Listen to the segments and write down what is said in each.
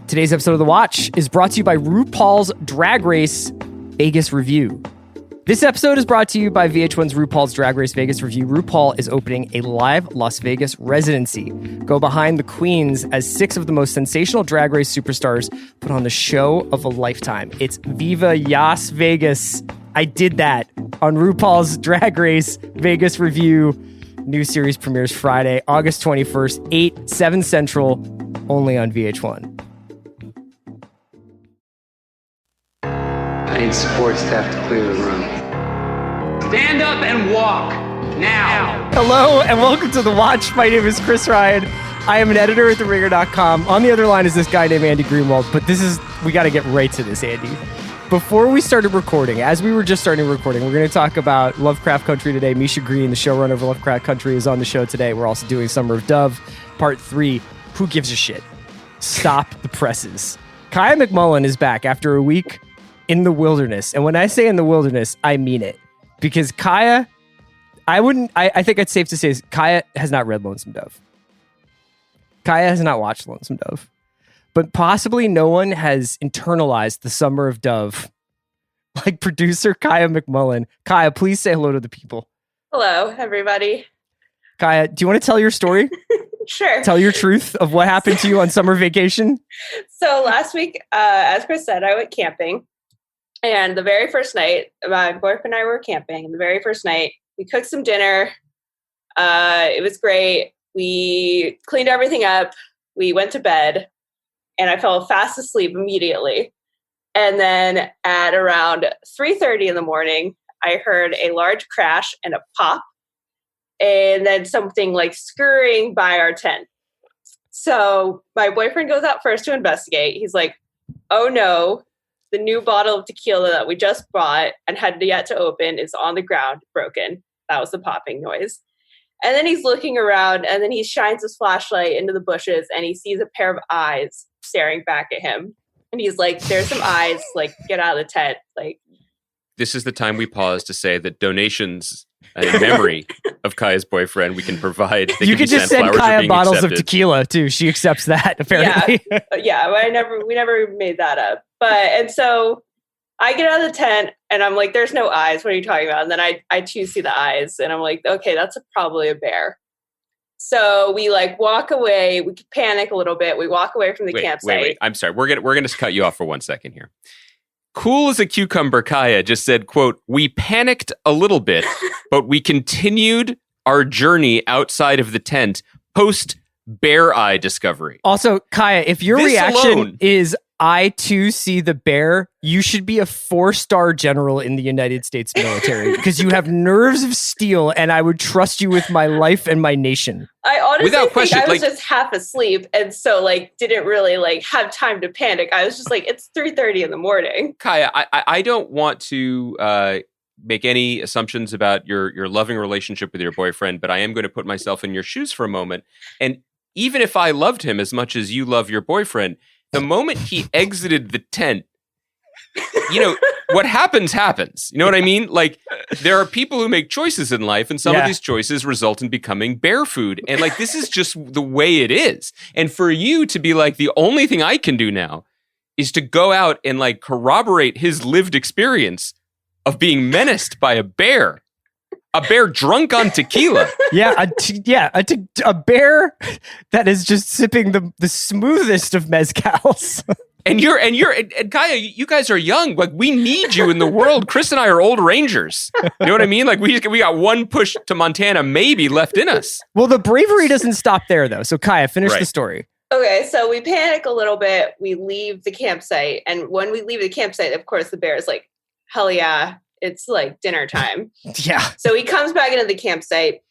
Today's episode of The Watch is brought to you by RuPaul's Drag Race Vegas Review. This episode is brought to you by VH1's RuPaul's Drag Race Vegas Review. RuPaul is opening a live Las Vegas residency. Go behind the queens as 6 of the most sensational Drag Race superstars put on the show of a lifetime. It's Viva Yas Vegas. I did that on RuPaul's Drag Race Vegas Review. New series premieres Friday, August 21st, 8, 7 Central, only on VH1. I need support staff to clear the room. Stand up and walk, now. Hello and welcome to The Watch. My name is Chris Ryan. I am an editor at TheRinger.com. On the other line is this guy named Andy Greenwald, but we got to get right to this, Andy. Before we started recording, as we were just starting recording, we're going to talk about Lovecraft Country today. Misha Green, the showrunner of Lovecraft Country, is on the show today. We're also doing Summer of Dove, Part 3. Who gives a shit? Stop the presses. Kaya McMullen is back after a week in the wilderness. And when I say in the wilderness, I mean it. Because Kaya, I think it's safe to say Kaya has not read Lonesome Dove. Kaya has not watched Lonesome Dove. But possibly no one has internalized the Summer of Dove like producer Kaya McMullen. Kaya, please say hello to the people. Hello, everybody. Kaya, do you want to tell your story? Sure. Tell your truth of what happened to you on summer vacation? So last week, as Chris said, I went camping. And the very first night, my boyfriend and I were camping. And the very first night, we cooked some dinner. It was great. We cleaned everything up. We went to bed. And I fell fast asleep immediately. And then at around 3:30 in the morning, I heard a large crash and a pop. And then something like scurrying by our tent. So my boyfriend goes out first to investigate. He's like, oh no. The new bottle of tequila that we just bought and had yet to open is on the ground, broken. That was the popping noise. And then he's looking around and then he shines his flashlight into the bushes and he sees a pair of eyes staring back at him. And he's like, there's some eyes, like, get out of the tent. Like, this is the time we pause to say that donations in memory of Kaya's boyfriend, we can provide. You could just send Kaya bottles of tequila too. She accepts that, apparently. Yeah, we never made that up. And so I get out of the tent and I'm like, there's no eyes. What are you talking about? And then I too see the eyes and I'm like, okay, that's probably a bear. So we like walk away. We panic a little bit. We walk away from the campsite. Wait. I'm sorry. We're gonna cut you off for 1 second here. Cool as a cucumber, Kaya just said, quote, we panicked a little bit, but we continued our journey outside of the tent post bear eye discovery. Also, Kaya, if your reaction is I too see the bear, you should be a 4-star general in the United States military because you have nerves of steel and I would trust you with my life and my nation. I honestly Without question, I was just half asleep and so didn't really have time to panic. I was just like, it's 3:30 in the morning. Kaya, I don't want to make any assumptions about your loving relationship with your boyfriend, but I am going to put myself in your shoes for a moment. And even if I loved him as much as you love your boyfriend, the moment he exited the tent, what happens. You know what I mean? Like, there are people who make choices in life, and some of these choices result in becoming bear food. And this is just the way it is. And for you to be like, the only thing I can do now is to go out and corroborate his lived experience of being menaced by a bear. A bear drunk on tequila. A bear that is just sipping the smoothest of mezcals. And Kaya, you guys are young. We need you in the world. Chris and I are old rangers. You know what I mean? We got one push to Montana maybe left in us. Well, the bravery doesn't stop there though. So Kaya, finish the story. Okay, so we panic a little bit. We leave the campsite, and when we leave the campsite, of course, the bear is like, hell yeah. It's dinner time. Yeah. So he comes back into the campsite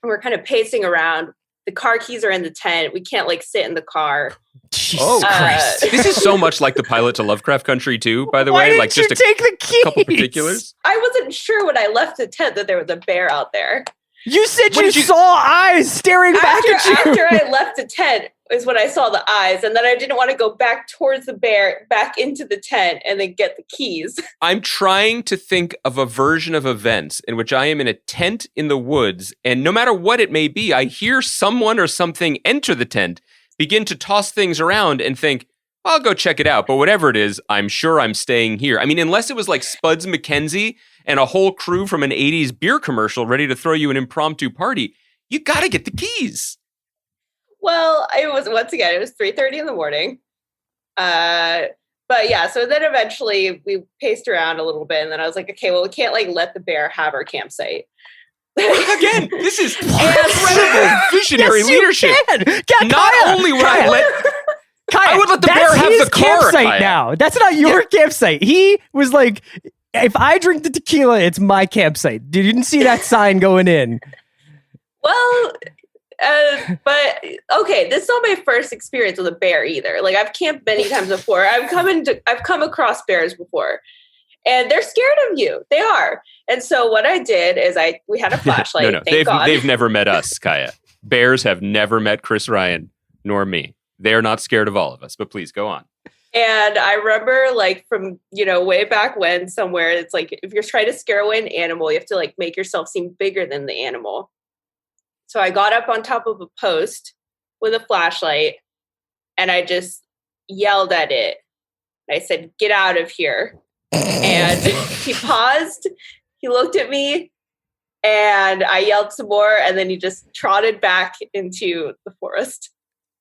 and we're kind of pacing around. The car keys are in the tent. We can't sit in the car. Jesus Christ. This is so much like the pilot to Lovecraft Country too, by the Why way. Didn't just you take the keys? Couple particulars. I wasn't sure when I left the tent that there was a bear out there. You said you saw eyes staring back at you. After I left the tent is when I saw the eyes. And then I didn't want to go back towards the bear, back into the tent, and then get the keys. I'm trying to think of a version of events in which I am in a tent in the woods, and no matter what it may be, I hear someone or something enter the tent, begin to toss things around, and think, I'll go check it out. But whatever it is, I'm sure I'm staying here. I mean, unless it was like Spuds MacKenzie and a whole crew from an 80s beer commercial ready to throw you an impromptu party, you got to get the keys. Well, it was 3:30 in the morning. But yeah, so then eventually we paced around a little bit, and then I was like, okay, well, we can't like let the bear have our campsite. Again, this is incredible visionary Yes, leadership. Not only would I let... I would let the bear have the car, campsite Kaya. now. That's not your campsite. He was like, if I drink the tequila, it's my campsite. You didn't see that sign going in. Well, but okay, this is not my first experience with a bear either. Like I've camped many times before. I've come across bears before, and they're scared of you. They are. And so what I did is we had a flashlight. No, thank God. they've never met us, Kaya. Bears have never met Chris Ryan nor me. They're not scared of all of us, but please go on. And I remember like from, way back when somewhere, it's like, if you're trying to scare away an animal, you have to like make yourself seem bigger than the animal. So I got up on top of a post with a flashlight and I just yelled at it. I said, "Get out of here." And he paused, he looked at me, and I yelled some more, and then he just trotted back into the forest.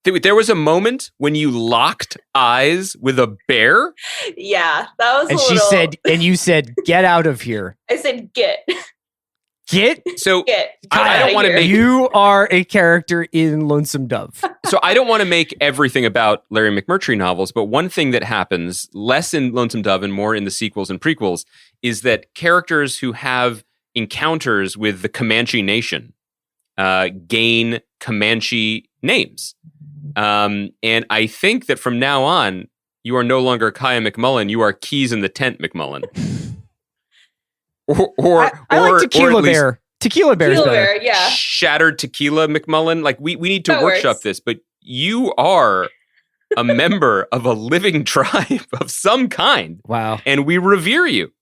There was a moment when you locked eyes with a bear? Yeah, that was And she said, and you said, "Get out of here." I said, "Get." Get? So Get. I don't want to make... You are a character in Lonesome Dove. So I don't want to make everything about Larry McMurtry novels, but one thing that happens less in Lonesome Dove and more in the sequels and prequels is that characters who have encounters with the Comanche Nation gain Comanche names. And I think that from now on, you are no longer Kaya McMullen, you are Keys in the Tent McMullen. I like Tequila Bear. Tequila Bear is better. Bear, yeah. Shattered Tequila McMullen. Like we need to That workshop works. this, but you are a member of a living tribe of some kind. Wow. And we revere you.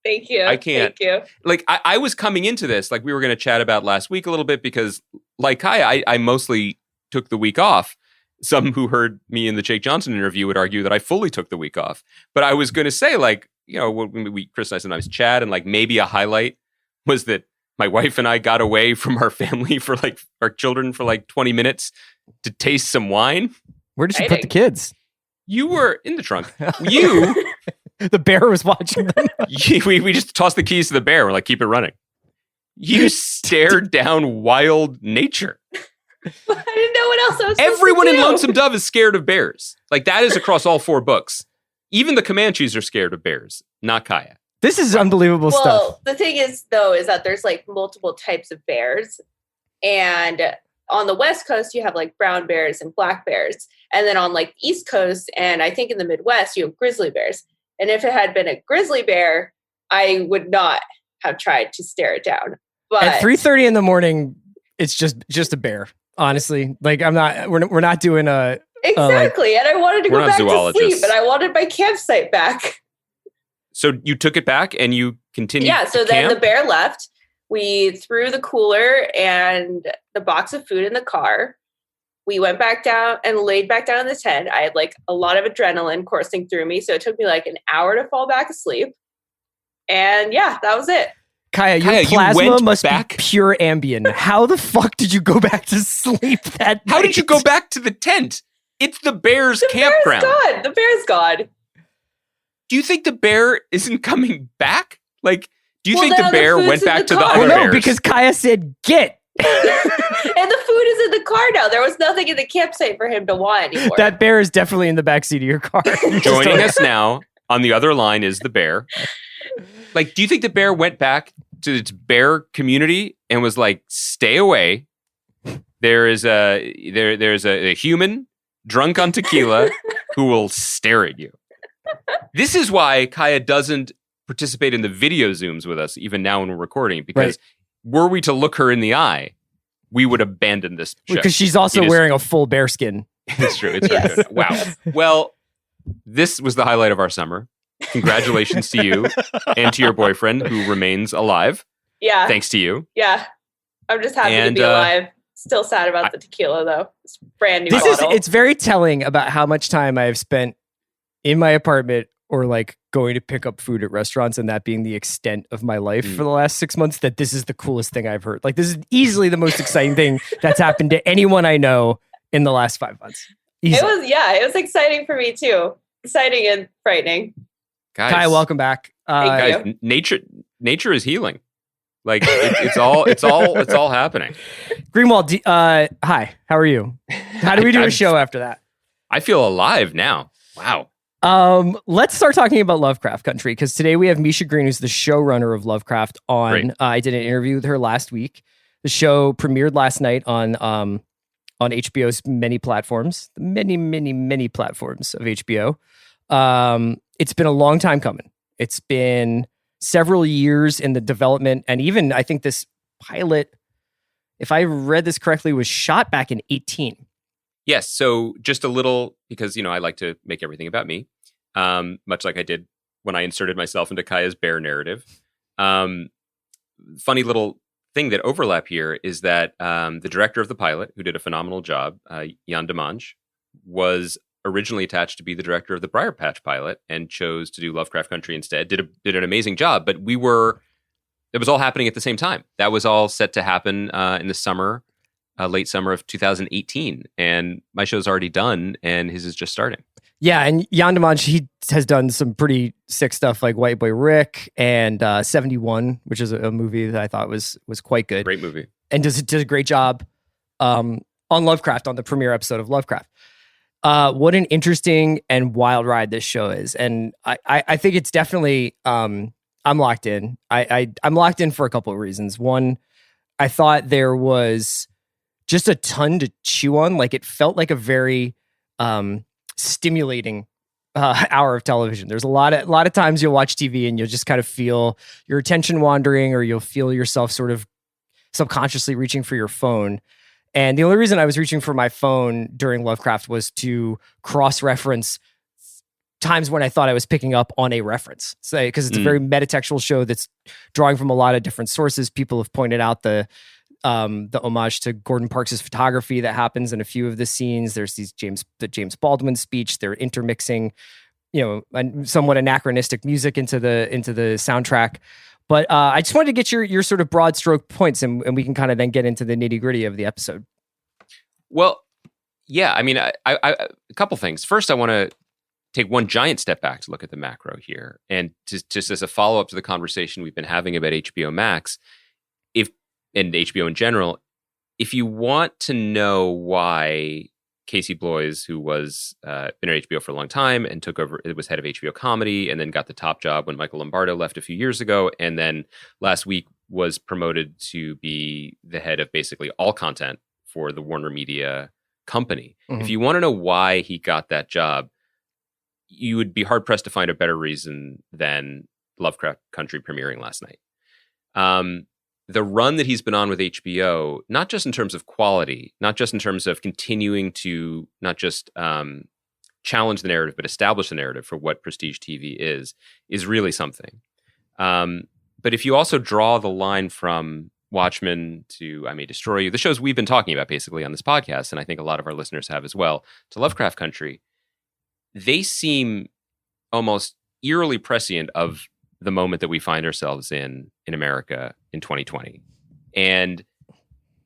Thank you. I can't. Thank you. Like I was coming into this, like we were going to chat about last week a little bit, because like Kaya, I mostly took the week off. Some who heard me in the Jake Johnson interview would argue that I fully took the week off. But I was going to say, like, when Chris and I sometimes chat, and like maybe a highlight was that my wife and I got away from our family for like our children for like 20 minutes to taste some wine. Where did you put the kids? You were in the trunk. You... The bear was watching them. we just tossed the keys to the bear. We're like, keep it running. You stared down wild nature. I didn't know what else I was supposed Everyone to do. in Lonesome Dove is scared of bears. Like that is across all 4 books. Even the Comanches are scared of bears, not Kaya. This is unbelievable stuff. Well, the thing is, though, is that there's like multiple types of bears. And on the West Coast, you have like brown bears and black bears. And then on like East Coast, and I think in the Midwest, you have grizzly bears. And if it had been a grizzly bear, I would not have tried to stare it down. But At 3:30 in the morning, it's just a bear. Honestly, like we're not doing a exactly. And I wanted to we're go not back to zoologists. sleep, and I wanted my campsite back. So you took it back and you continued. Yeah. So to then camp? the bear left. We threw the cooler and the box of food in the car. We went back down and laid back down in the tent. I had like a lot of adrenaline coursing through me. So it took me like an hour to fall back asleep. And yeah, that was it. Kaya, your Kaya, you plasma went must back? be pure Ambien. How the fuck did you go back to sleep that night? How did you go back to the tent? It's the bear's campground. Bear's gone. The bear's gone. Do you think the bear isn't coming back? Like, do you Well, think the now the bear food's went in back the to the car. other Well, no, bears? because Kaya said, "Get." And the food is in the car now. There was nothing in the campsite for him to want anymore. That bear is definitely in the backseat of your car. Joining us now on the other line is the bear. Like, do you think the bear went back to its bear community and was like, "Stay away. There's a human drunk on tequila who will stare at you." This is why Kaya doesn't participate in the video Zooms with us, even now when we're recording, because were we to look her in the eye, we would abandon this show. Because she's also wearing a full bear skin. It's true. It's very Yes. good. Wow. Well, this was the highlight of our summer. Congratulations to you and to your boyfriend who remains alive. Yeah. Thanks to you. Yeah. I'm just happy And, to be alive. Still sad about the tequila though. It's a brand new bottle. It's very telling about how much time I have spent in my apartment or like going to pick up food at restaurants and that being the extent of my life for the last 6 months, that this is the coolest thing I've heard. Like, this is easily the most exciting thing that's happened to anyone I know in the last 5 months. Easily. It was exciting for me too. Exciting and frightening. Guys, Kai, welcome back. Thank guys, nature is healing. Like it's all happening. Greenwald, hi, how are you? How do we do a show after that? I feel alive now. Wow. Let's start talking about Lovecraft Country, because today we have Misha Green, who's the showrunner of Lovecraft on. Great. I did an interview with her last week. The show premiered last night on HBO's many platforms, many platforms of HBO. It's been a long time coming. It's been several years in the development, and even I think this pilot, if I read this correctly, was shot back in 2018. Yes. So just a little, because, I like to make everything about me, much like I did when I inserted myself into Kaya's bear narrative. Funny little thing that overlap here is that the director of the pilot, who did a phenomenal job, Jan Demange, was originally attached to be the director of the Briar Patch pilot and chose to do Lovecraft Country instead. Did an amazing job, but it was all happening at the same time. That was all set to happen in the summer. Late summer of 2018, and my show's already done, and his is just starting. Yeah, and Jan Demange, he has done some pretty sick stuff like White Boy Rick and 71, which is a movie that I thought was quite good. Great movie. And does a great job on Lovecraft, on the premiere episode of Lovecraft. What an interesting and wild ride this show is, and I think it's definitely I'm locked in. I'm locked in for a couple of reasons. One, I thought there was just a ton to chew on. Like, it felt like a very stimulating hour of television. There's a lot of times you'll watch TV and you'll just kind of feel your attention wandering, or you'll feel yourself sort of subconsciously reaching for your phone. And the only reason I was reaching for my phone during Lovecraft was to cross-reference times when I thought I was picking up on a reference. So, because it's a very metatextual show that's drawing from a lot of different sources. People have pointed out the homage to Gordon Parks' photography that happens in a few of the scenes. There's the James Baldwin speech. They're intermixing, somewhat anachronistic music into the soundtrack. But I just wanted to get your sort of broad stroke points, and we can kind of then get into the nitty gritty of the episode. Well, yeah, I mean, I a couple things. First, I want to take one giant step back to look at the macro here, and just as a follow up to the conversation we've been having about HBO Max, and HBO in general, if you want to know why Casey Bloys, who was been at HBO for a long time and took over, it was head of HBO comedy, and then got the top job when Michael Lombardo left a few years ago, and then last week was promoted to be the head of basically all content for the Warner Media company. Mm-hmm. If you want to know why he got that job, you would be hard pressed to find a better reason than Lovecraft Country premiering last night. The run that he's been on with HBO, not just in terms of quality, not just in terms of continuing to not just challenge the narrative, but establish the narrative for what prestige TV is really something. But if you also draw the line from Watchmen to I May Destroy You, the shows we've been talking about basically on this podcast, and I think a lot of our listeners have as well, to Lovecraft Country, they seem almost eerily prescient of the moment that we find ourselves in America in 2020. And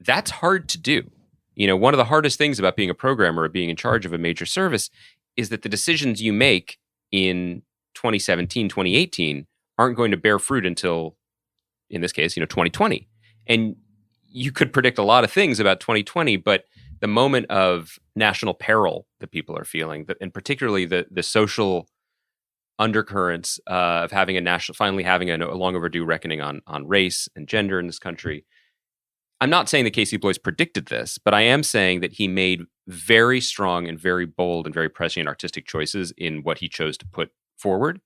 that's hard to do. One of the hardest things about being a programmer or being in charge of a major service is that the decisions you make in 2017, 2018 aren't going to bear fruit until, in this case, 2020. And you could predict a lot of things about 2020, but the moment of national peril that people are feeling, and particularly the social undercurrents of finally having a long overdue reckoning on race and gender in this country. I'm not saying that Casey Bloys predicted this, but I am saying that he made very strong and very bold and very prescient artistic choices in what he chose to put forward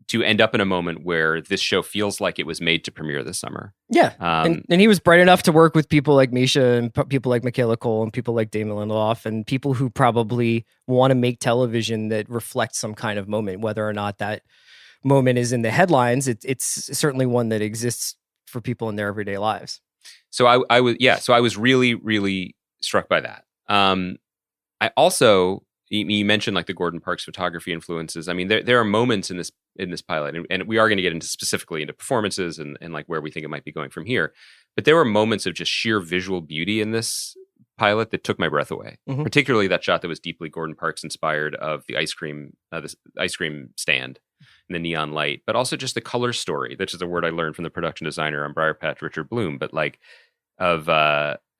to end up in a moment where this show feels like it was made to premiere this summer. Yeah. And he was bright enough to work with people like Misha and people like Michaela Cole and people like Damon Lindelof and people who probably want to make television that reflects some kind of moment, whether or not that moment is in the headlines. It's certainly one that exists for people in their everyday lives. So I was really, really struck by that. I also, you mentioned like the Gordon Parks photography influences. I mean, there are moments in this pilot, and we are going to get into specifically into performances and like where we think it might be going from here. But there were moments of just sheer visual beauty in this pilot that took my breath away. Mhm. Particularly that shot that was deeply Gordon Parks inspired of the ice cream stand and the neon light, but also just the color story. That's just a word I learned from the production designer on Briarpatch, Richard Bloom. But like of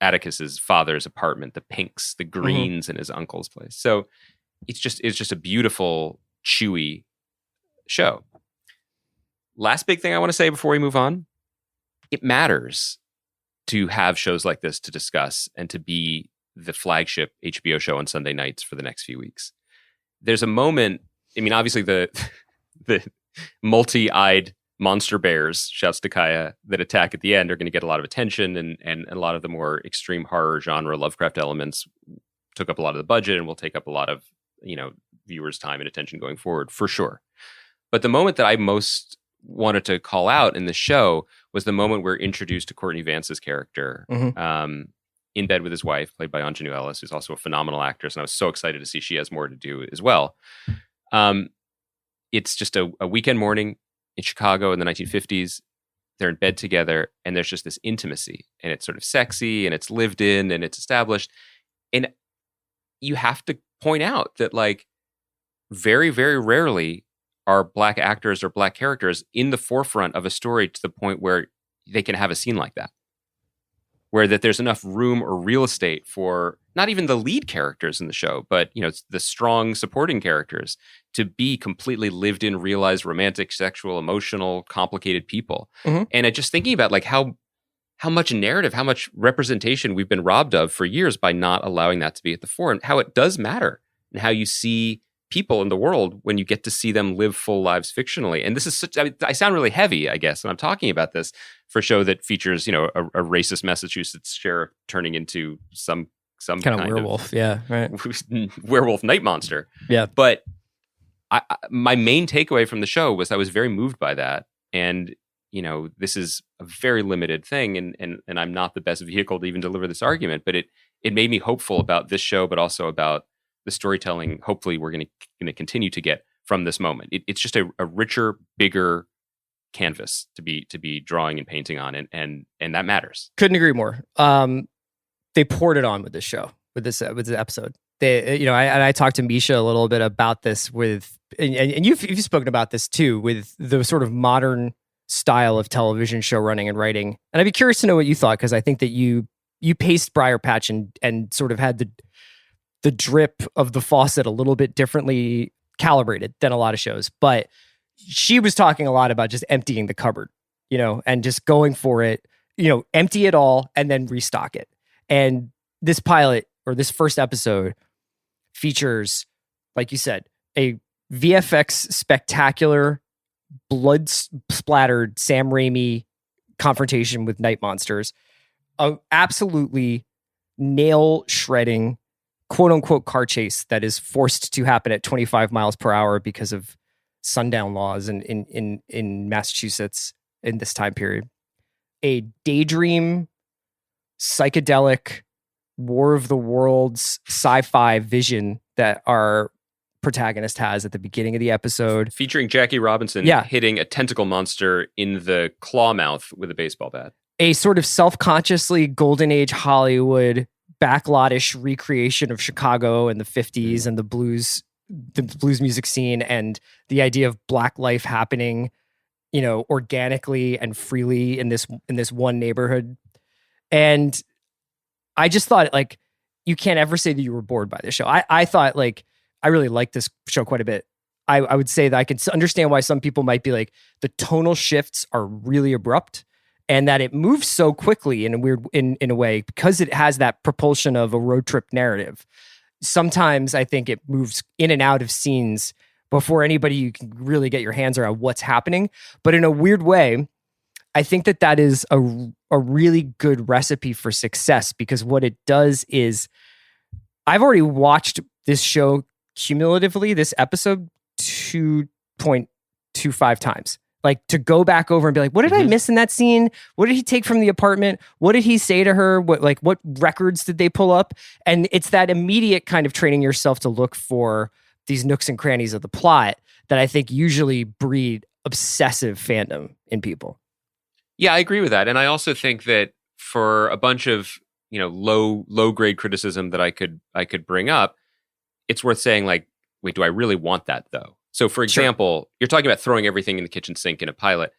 Atticus's father's apartment, the pinks, the greens in his uncle's place. So it's just a beautiful, chewy show. Last big thing I want to say before we move on. It matters to have shows like this to discuss and to be the flagship HBO show on Sunday nights for the next few weeks. There's a moment, I mean, obviously the multi-eyed monster bears, shouts to Kaya, that attack at the end are going to get a lot of attention, and a lot of the more extreme horror genre Lovecraft elements took up a lot of the budget and will take up a lot of, viewers' time and attention going forward, for sure. But the moment that I most wanted to call out in the show was the moment we're introduced to Courtney Vance's character in bed with his wife, played by Anjanou Ellis, who's also a phenomenal actress, and I was so excited to see she has more to do as well. It's just a weekend morning in Chicago in the 1950s. They're in bed together, and there's just this intimacy, and it's sort of sexy, and it's lived in, and it's established. And you have to point out that, like, very, very rarely are Black actors or Black characters in the forefront of a story to the point where they can have a scene like that, where that there's enough room or real estate for not even the lead characters in the show, but the strong supporting characters to be completely lived in, realized, romantic, sexual, emotional, complicated people. And just thinking about like how much narrative, how much representation we've been robbed of for years by not allowing that to be at the fore, and how it does matter, and how you see people in the world when you get to see them live full lives fictionally. And this is I sound really heavy, I guess, when I'm talking about this for a show that features, a racist Massachusetts sheriff turning into some kind of werewolf. Yeah, right. Werewolf night monster. Yeah. But my main takeaway from the show was I was very moved by that. And, this is a very limited thing, and I'm not the best vehicle to even deliver this argument, but it made me hopeful about this show, but also about the storytelling hopefully we're going to continue to get from this moment. It's just a richer, bigger canvas to be drawing and painting on, and that matters. Couldn't agree more. They poured it on with this show, with this episode. They, I talked to Misha a little bit about this and you've spoken about this too, with the sort of modern style of television show running and writing. And I'd be curious to know what you thought, because I think that you paced Briarpatch and sort of had the drip of the faucet a little bit differently calibrated than a lot of shows. But she was talking a lot about just emptying the cupboard, and just going for it, empty it all and then restock it. And this pilot, or this first episode, features, like you said, a VFX spectacular, blood splattered Sam Raimi confrontation with night monsters, a absolutely nail shredding quote unquote car chase that is forced to happen at 25 miles per hour because of sundown laws in Massachusetts in this time period. A daydream, psychedelic, War of the Worlds sci-fi vision that our protagonist has at the beginning of the episode. Featuring Jackie Robinson hitting a tentacle monster in the claw mouth with a baseball bat. A sort of self-consciously golden age Hollywood backlottish recreation of Chicago in the 50s and the blues music scene, and the idea of Black life happening, organically and freely in this one neighborhood. And I just thought, like, you can't ever say that you were bored by this show. I thought, like, I really liked this show quite a bit. I would say that I could understand why some people might be like, the tonal shifts are really abrupt, and that it moves so quickly in a way, because it has that propulsion of a road trip narrative. Sometimes I think it moves in and out of scenes before you can really get your hands around what's happening. But in a weird way, I think that is a really good recipe for success, because what it does is, I've already watched this show cumulatively, this episode, 2.25 times. Like to go back over and be like, what did I miss in that scene? What did he take from the apartment? What did he say to her? What records did they pull up? And it's that immediate kind of training yourself to look for these nooks and crannies of the plot that I think usually breed obsessive fandom in people. Yeah, I agree with that. And I also think that for a bunch of, low grade criticism that I could bring up, it's worth saying like, wait, do I really want that though? So for example, You're talking about throwing everything in the kitchen sink in a pilot.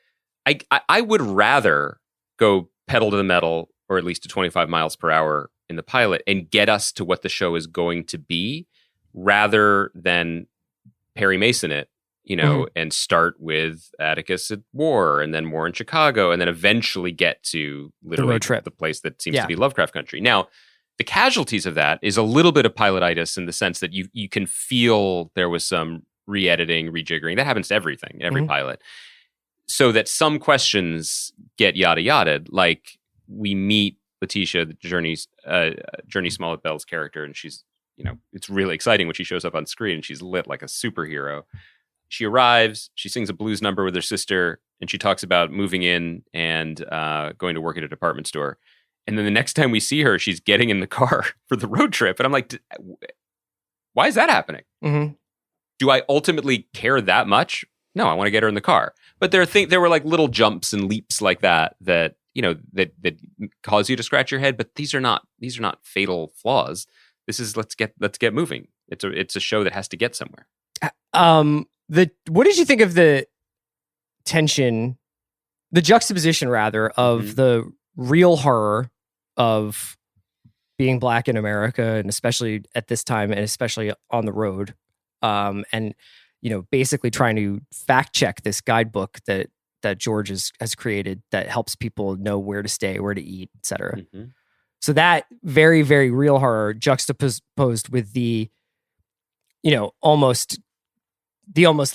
I would rather go pedal to the metal, or at least to 25 miles per hour in the pilot, and get us to what the show is going to be, rather than Perry Mason it, and start with Atticus at war, and then more in Chicago, and then eventually get to literally the road trip, the place that seems to be Lovecraft Country. Now, the casualties of that is a little bit of pilotitis in the sense that you can feel there was some re-editing, rejiggering. That happens to everything, every pilot. So that some questions get yada yada. Like we meet Letitia, Journey Smollett-Bell's character, and she's, it's really exciting when she shows up on screen and she's lit like a superhero. She arrives, she sings a blues number with her sister, and she talks about moving in and going to work at a department store. And then the next time we see her, she's getting in the car for the road trip. And I'm like, why is that happening? Mm-hmm. Do I ultimately care that much? No, I want to get her in the car. But there were like little jumps and leaps like that that cause you to scratch your head. But these are not fatal flaws. This is let's get moving. It's a show that has to get somewhere. What did you think of the tension, the juxtaposition rather, of the real horror of being Black in America, and especially at this time, and especially on the road, and basically trying to fact check this guidebook that George has created that helps people know where to stay, where to eat, etc. Mm-hmm. So that very, very real horror juxtaposed with the almost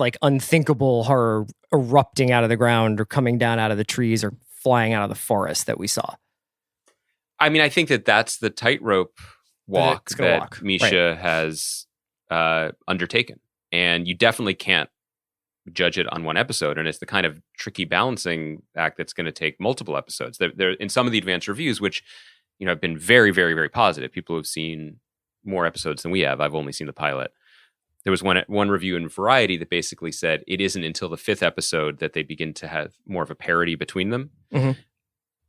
like unthinkable horror erupting out of the ground or coming down out of the trees or flying out of the forest that we saw. I mean, I think that's the tightrope walk that Misha has undertaken. And you definitely can't judge it on one episode. And it's the kind of tricky balancing act that's going to take multiple episodes. There, in some of the advanced reviews, which have been very, very, very positive. People who have seen more episodes than we have. I've only seen the pilot. There was one review in Variety that basically said it isn't until the 5th episode that they begin to have more of a parity between them. Mm-hmm.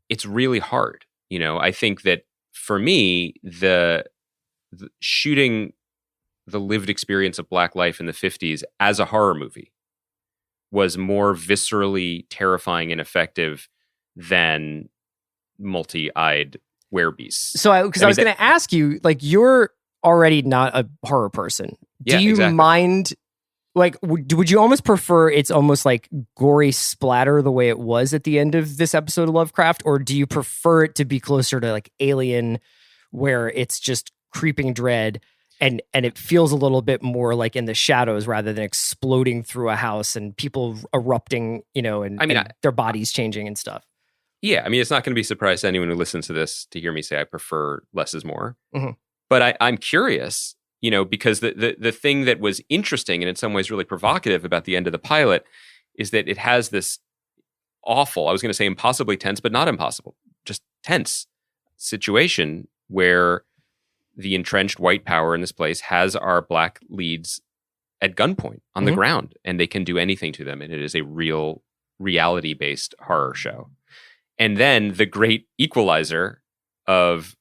It's really hard. I think that for me, the shooting the lived experience of Black life in the 50s as a horror movie was more viscerally terrifying and effective than multi-eyed werebeasts. So I was going to ask you, like, you're already not a horror person. Do you mind, like, would you almost prefer it's almost like gory splatter the way it was at the end of this episode of Lovecraft? Or do you prefer it to be closer to like Alien, where it's just creeping dread and it feels a little bit more like in the shadows rather than exploding through a house and people erupting, and their bodies changing and stuff? Yeah, I mean, it's not going to be a surprise to anyone who listens to this to hear me say I prefer less is more. Mm-hmm. But I'm curious, because the thing that was interesting and in some ways really provocative about the end of the pilot is that it has this awful, I was going to say impossibly tense, but not impossible, just tense situation where the entrenched white power in this place has our Black leads at gunpoint on the ground, and they can do anything to them. And it is a real reality-based horror show. And then the great equalizer of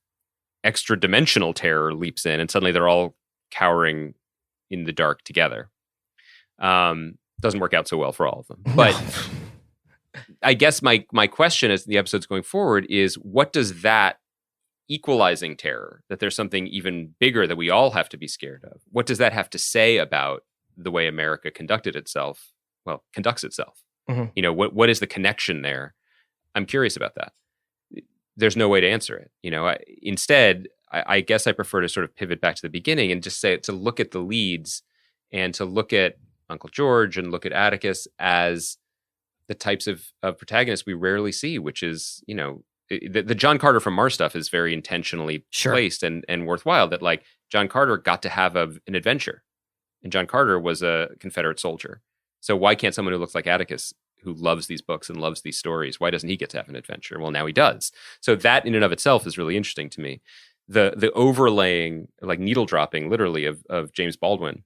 extra dimensional terror leaps in, and suddenly they're all cowering in the dark together. Doesn't work out so well for all of them. But I guess my question as the episode's going forward is, what does that equalizing terror, that there's something even bigger that we all have to be scared of, what does that have to say about the way America conducts itself? Mm-hmm. What is the connection there? I'm curious about that. There's no way to answer it. Instead, I guess I prefer to sort of pivot back to the beginning and just say to look at the leads and to look at Uncle George and look at Atticus as the types of protagonists we rarely see, which is, the John Carter from Mars stuff is very intentionally placed and worthwhile, that like John Carter got to have an adventure, and John Carter was a Confederate soldier. So why can't someone who looks like Atticus who loves these books and loves these stories. Why doesn't he get to have an adventure? Well, now he does. So that in and of itself is really interesting to me. The overlaying, like needle dropping, literally of James Baldwin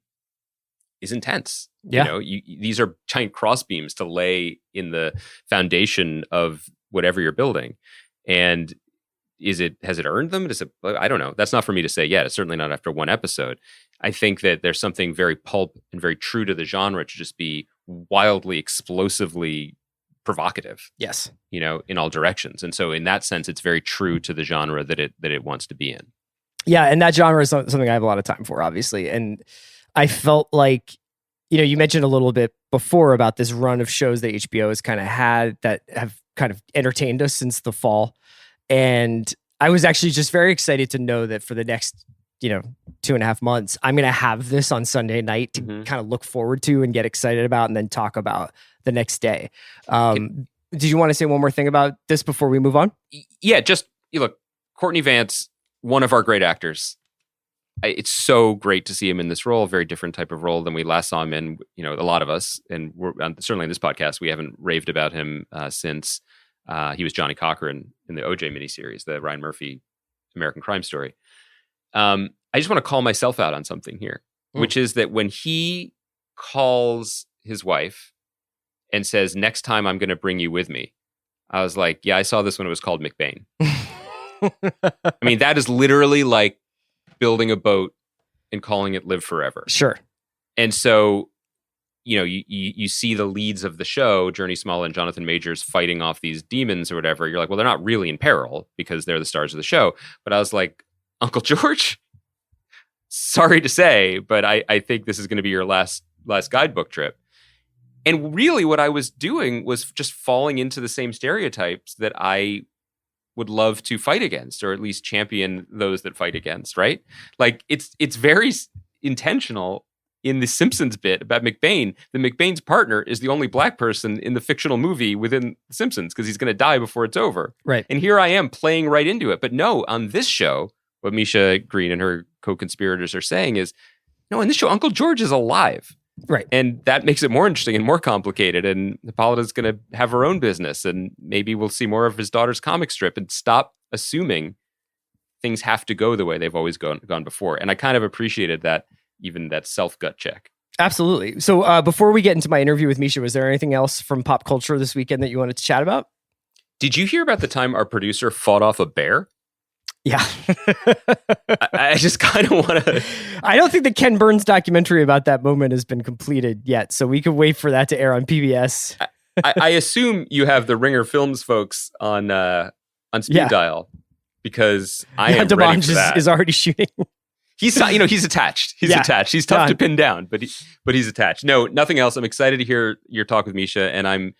is intense. Yeah. These are giant crossbeams to lay in the foundation of whatever you're building. And has it earned them? I don't know. That's not for me to say yet. It's certainly not after one episode. I think that there's something very pulp and very true to the genre to just be wildly, explosively provocative. Yes. In all directions. And so in that sense, it's very true to the genre that it wants to be in. Yeah. And that genre is something I have a lot of time for, obviously. And I felt like, you mentioned a little bit before about this run of shows that HBO has kind of had that have kind of entertained us since the fall. And I was actually just very excited to know that for the next, 2.5 months, I'm going to have this on Sunday night to kind of look forward to and get excited about and then talk about the next day. Did you want to say one more thing about this before we move on? Yeah, just look, Courtney Vance, one of our great actors. It's so great to see him in this role, a very different type of role than we last saw him in, a lot of us. And we're certainly in this podcast, we haven't raved about him since he was Johnny Cochran in the OJ miniseries, the Ryan Murphy American Crime Story. I just want to call myself out on something here, which is that when he calls his wife and says, "Next time I'm going to bring you with me," I was like, yeah, I saw this when it was called McBain. I mean, that is literally like building a boat and calling it Live Forever. Sure. And so, you see the leads of the show, Journey Smollett and Jonathan Majors, fighting off these demons or whatever. You're like, well, they're not really in peril because they're the stars of the show. But I was like, Uncle George, sorry to say, but I think this is going to be your last guidebook trip. And really what I was doing was just falling into the same stereotypes that I would love to fight against, or at least champion those that fight against, right? Like it's very intentional in the Simpsons bit about McBain. The McBain's partner is the only black person in the fictional movie within The Simpsons because he's going to die before it's over. Right. And here I am playing right into it. But no, on this show, what Misha Green and her co-conspirators are saying is, no, in this show, Uncle George is alive. Right. And that makes it more interesting and more complicated. And Hippolyta's going to have her own business. And maybe we'll see more of his daughter's comic strip and stop assuming things have to go the way they've always gone before. And I kind of appreciated that, even that self-gut check. Absolutely. So before we get into my interview with Misha, was there anything else from pop culture this weekend that you wanted to chat about? Did you hear about the time our producer fought off a bear? Yeah. I just kind of want to... I don't think the Ken Burns documentary about that moment has been completed yet, so we could wait for that to air on PBS. I assume you have the Ringer Films folks on speed dial, because I am ready for that. is already shooting. He's attached. He's attached. He's tough to pin down, but he's attached. No, nothing else. I'm excited to hear your talk with Misha, and I'm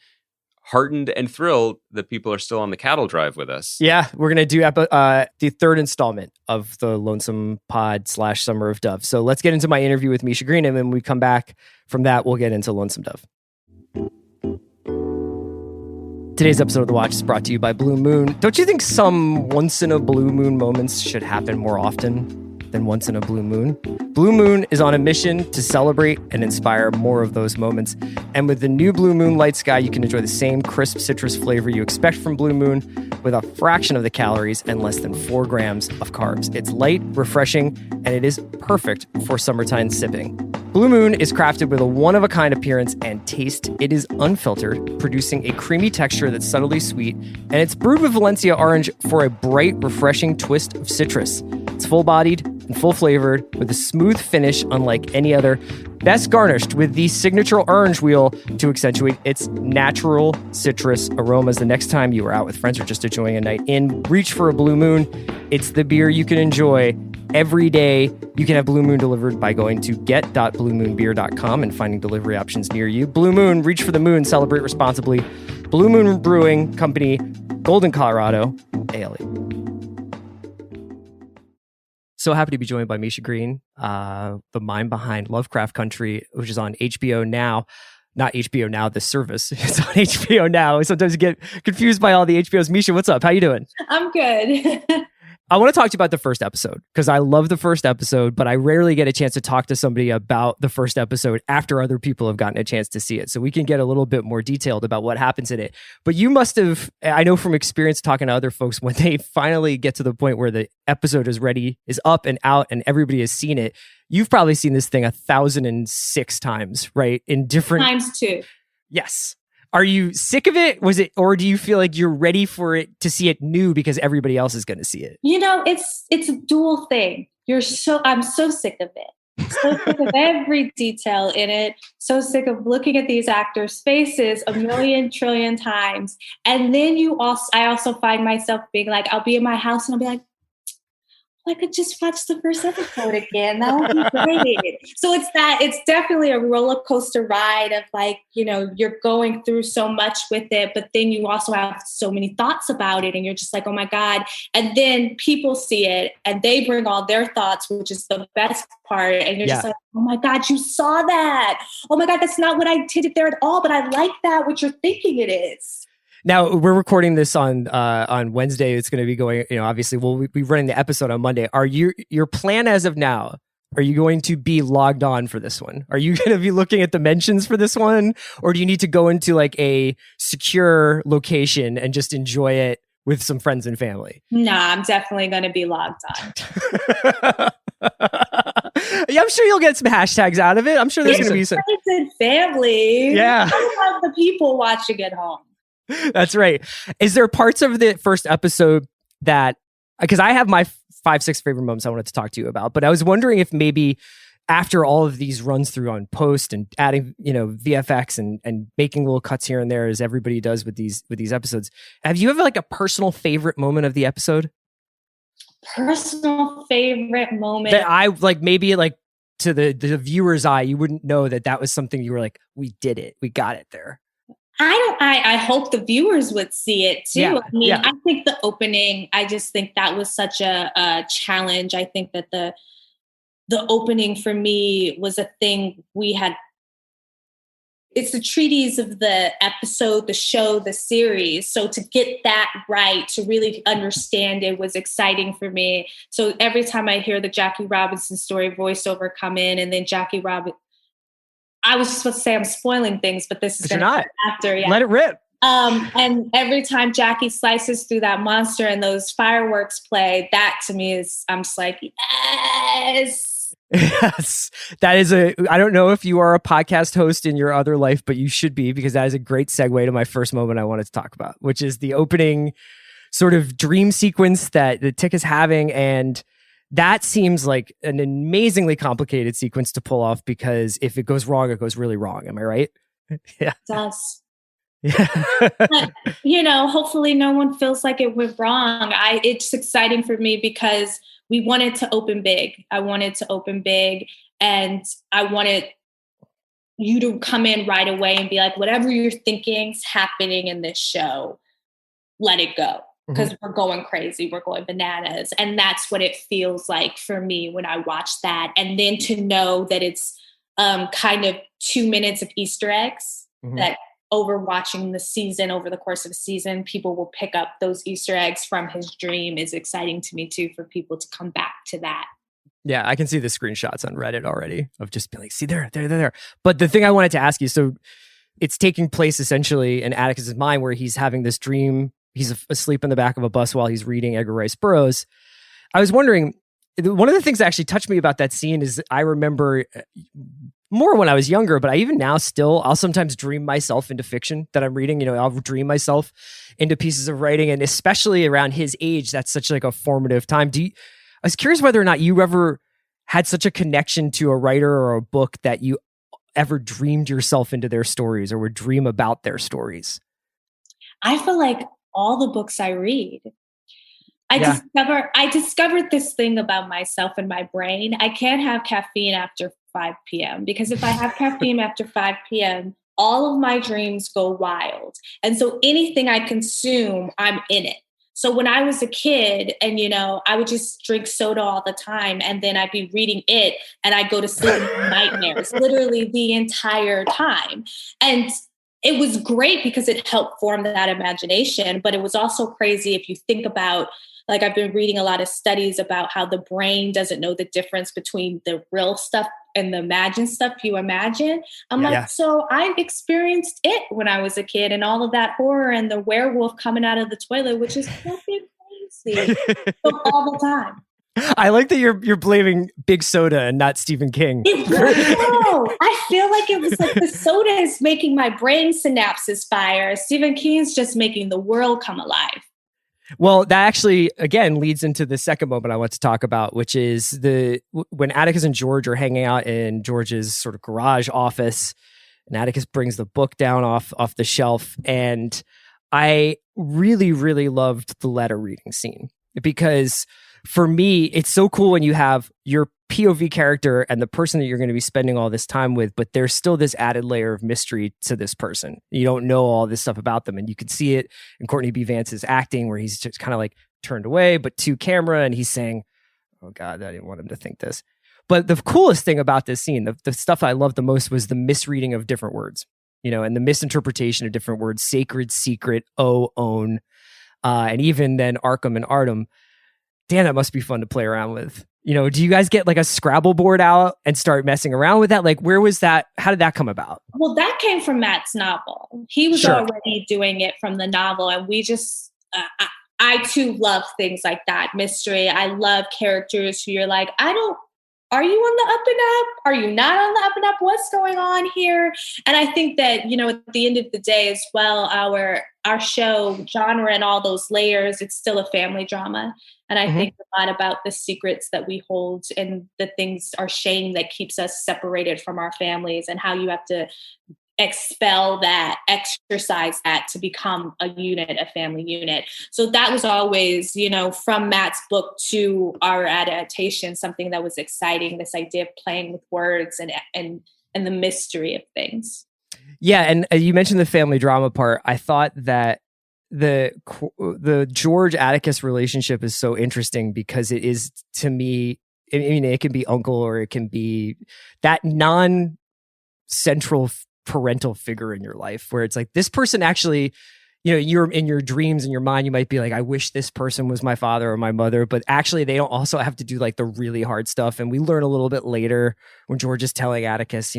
heartened and thrilled that people are still on the cattle drive with us. Yeah, we're going to do the third installment of the Lonesome Pod / Summer of Dove. So let's get into my interview with Misha Green, and when we come back from that, we'll get into Lonesome Dove. Today's episode of The Watch is brought to you by Blue Moon. Don't you think some once-in-a-blue moon moments should happen more often than once in a blue moon? Blue Moon is on a mission to celebrate and inspire more of those moments. And with the new Blue Moon Light Sky, you can enjoy the same crisp citrus flavor you expect from Blue Moon with a fraction of the calories and less than 4 grams of carbs. It's light, refreshing, and it is perfect for summertime sipping. Blue Moon is crafted with a one-of-a-kind appearance and taste. It is unfiltered, producing a creamy texture that's subtly sweet, and it's brewed with Valencia orange for a bright, refreshing twist of citrus. It's full-bodied and full-flavored with a smooth finish unlike any other, best garnished with the signature orange wheel to accentuate its natural citrus aromas. The next time you are out with friends or just enjoying a night in, reach for a Blue Moon. It's the beer you can enjoy every day. You can have Blue Moon delivered by going to get.bluemoonbeer.com and finding delivery options near you. Blue Moon, reach for the moon, celebrate responsibly. Blue Moon Brewing Company, Golden, Colorado, ALE. So happy to be joined by Misha Green, the mind behind Lovecraft Country, which is on HBO Now. Not HBO Now, the service. It's on HBO Now. Sometimes you get confused by all the HBOs. Misha, what's up? How you doing? I'm good. I want to talk to you about the first episode because I love the first episode, but I rarely get a chance to talk to somebody about the first episode after other people have gotten a chance to see it. So we can get a little bit more detailed about what happens in it. But you must have, I know from experience talking to other folks, when they finally get to the point where the episode is ready, is up and out, and everybody has seen it, you've probably seen this thing 1,006 times, right? In different times too. Yes. Are you sick of it? Was it, or do you feel like you're ready for it to see it new because everybody else is going to see it? You know, it's a dual thing. I'm so sick of it. So sick of every detail in it. So sick of looking at these actors' faces a million trillion times. And then I also find myself being like, I'll be in my house and I'll be like, I could just watch the first episode again. That would be great. So it's definitely a roller coaster ride of like, you know, you're going through so much with it, but then you also have so many thoughts about it and you're just like, oh my God. And then people see it and they bring all their thoughts, which is the best part. And you're just like, oh my God, you saw that. Oh my God, that's not what I intended there at all, but I like that, what you're thinking it is. Now we're recording this on Wednesday. It's going to be going, you know, obviously we'll be running the episode on Monday. Are your plan as of now? Are you going to be logged on for this one? Are you going to be looking at the mentions for this one? Or do you need to go into like a secure location and just enjoy it with some friends and family? Nah, I'm definitely going to be logged on. Yeah, I'm sure you'll get some hashtags out of it. I'm sure there's going to be some friends and family. Yeah. I love the people watching at home. That's right. Is there parts of the first episode that, because I have my 5-6 favorite moments I wanted to talk to you about, but I was wondering if maybe after all of these runs through on post and adding, you know, VFX and making little cuts here and there as everybody does with these episodes, have you ever like a personal favorite moment of the episode? Personal favorite moment that I like, maybe like to the viewer's eye, you wouldn't know that was something you were like, we did it, we got it there. I hope the viewers would see it too. Yeah, I mean, I think the opening, I just think that was such a challenge. I think that the opening for me was a thing we had. It's the treatise of the episode, the show, the series. So to get that right, to really understand it was exciting for me. So every time I hear the Jackie Robinson story voiceover come in and then Jackie Robinson, I was just supposed to say I'm spoiling things, but this is going to be after. Yeah. Let it rip. And every time Jackie slices through that monster and those fireworks play, that to me is, I'm just like, yes. Yes. That is I don't know if you are a podcast host in your other life, but you should be, because that is a great segue to my first moment I wanted to talk about, which is the opening sort of dream sequence that the Tick is having. And that seems like an amazingly complicated sequence to pull off, because if it goes wrong, it goes really wrong. Am I right? Yeah. It does. Yeah. But, you know, hopefully no one feels like it went wrong. It's exciting for me because we wanted to open big. I wanted to open big, and I wanted you to come in right away and be like, whatever you're thinking is happening in this show, let it go. Because we're going crazy, we're going bananas. And that's what it feels like for me when I watch that. And then to know that it's kind of 2 minutes of Easter eggs that over watching the season, over the course of a season, people will pick up those Easter eggs from his dream is exciting to me too, for people to come back to that. Yeah, I can see the screenshots on Reddit already of just being like, see, there. But the thing I wanted to ask you, so it's taking place essentially in Atticus's mind where he's having this dream. He's asleep in the back of a bus while he's reading Edgar Rice Burroughs. I was wondering, one of the things that actually touched me about that scene is I remember more when I was younger, but I even now still, I'll sometimes dream myself into fiction that I'm reading. You know, I'll dream myself into pieces of writing, and especially around his age, that's such like a formative time. I was curious whether or not you ever had such a connection to a writer or a book that you ever dreamed yourself into their stories or would dream about their stories. I feel like all the books I read, I discovered this thing about myself and my brain. I can't have caffeine after 5 p.m. because if I have caffeine after 5 p.m., all of my dreams go wild. And so anything I consume, I'm in it. So when I was a kid and, you know, I would just drink soda all the time and then I'd be reading it and I'd go to sleep with nightmares literally the entire time. And it was great because it helped form that imagination, but it was also crazy if you think about like I've been reading a lot of studies about how the brain doesn't know the difference between the real stuff and the imagined stuff you imagine. I'm like, so I experienced it when I was a kid, and all of that horror and the werewolf coming out of the toilet, which is fucking crazy. So all the time. I like that you're blaming Big Soda and not Stephen King. No, I feel like it was like the soda is making my brain synapses fire. Stephen King's just making the world come alive. Well, that actually, again, leads into the second moment I want to talk about, which is when Atticus and George are hanging out in George's sort of garage office, and Atticus brings the book down off the shelf. And I really, really loved the letter reading scene, because for me, it's so cool when you have your POV character and the person that you're going to be spending all this time with, but there's still this added layer of mystery to this person. You don't know all this stuff about them, and you can see it in Courtney B. Vance's acting, where he's just kind of like turned away, but to camera, and he's saying, oh God, I didn't want him to think this. But the coolest thing about this scene, the stuff I loved the most, was the misreading of different words, and the misinterpretation of different words: sacred, secret, own, and even then Arkham and Artem. Damn, that must be fun to play around with. Do you guys get like a Scrabble board out and start messing around with that? Like, where was that? How did that come about? Well, that came from Matt's novel. He was already doing it from the novel. And we just, I too love things like that. Mystery. I love characters who you're like, are you on the up and up? Are you not on the up and up? What's going on here? And I think that, at the end of the day as well, our show genre and all those layers, it's still a family drama. And I think a lot about the secrets that we hold and the things, our shame that keeps us separated from our families, and how you have to expel that, exercise that to become a unit, a family unit. So that was always, from Matt's book to our adaptation, something that was exciting, this idea of playing with words and the mystery of things. Yeah. And you mentioned the family drama part. I thought that the George Atticus relationship is so interesting, because it is, to me, it can be uncle, or it can be that non-central parental figure in your life, where it's like, this person actually, you're in your dreams, in your mind, you might be like, I wish this person was my father or my mother, but actually they don't also have to do like the really hard stuff. And we learn a little bit later when George is telling Atticus,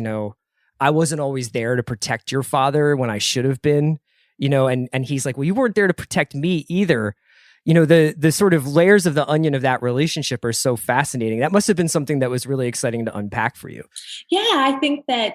I wasn't always there to protect your father when I should have been, and he's like, well, you weren't there to protect me either. The sort of layers of the onion of that relationship are so fascinating. That must have been something that was really exciting to unpack for you. Yeah, I think that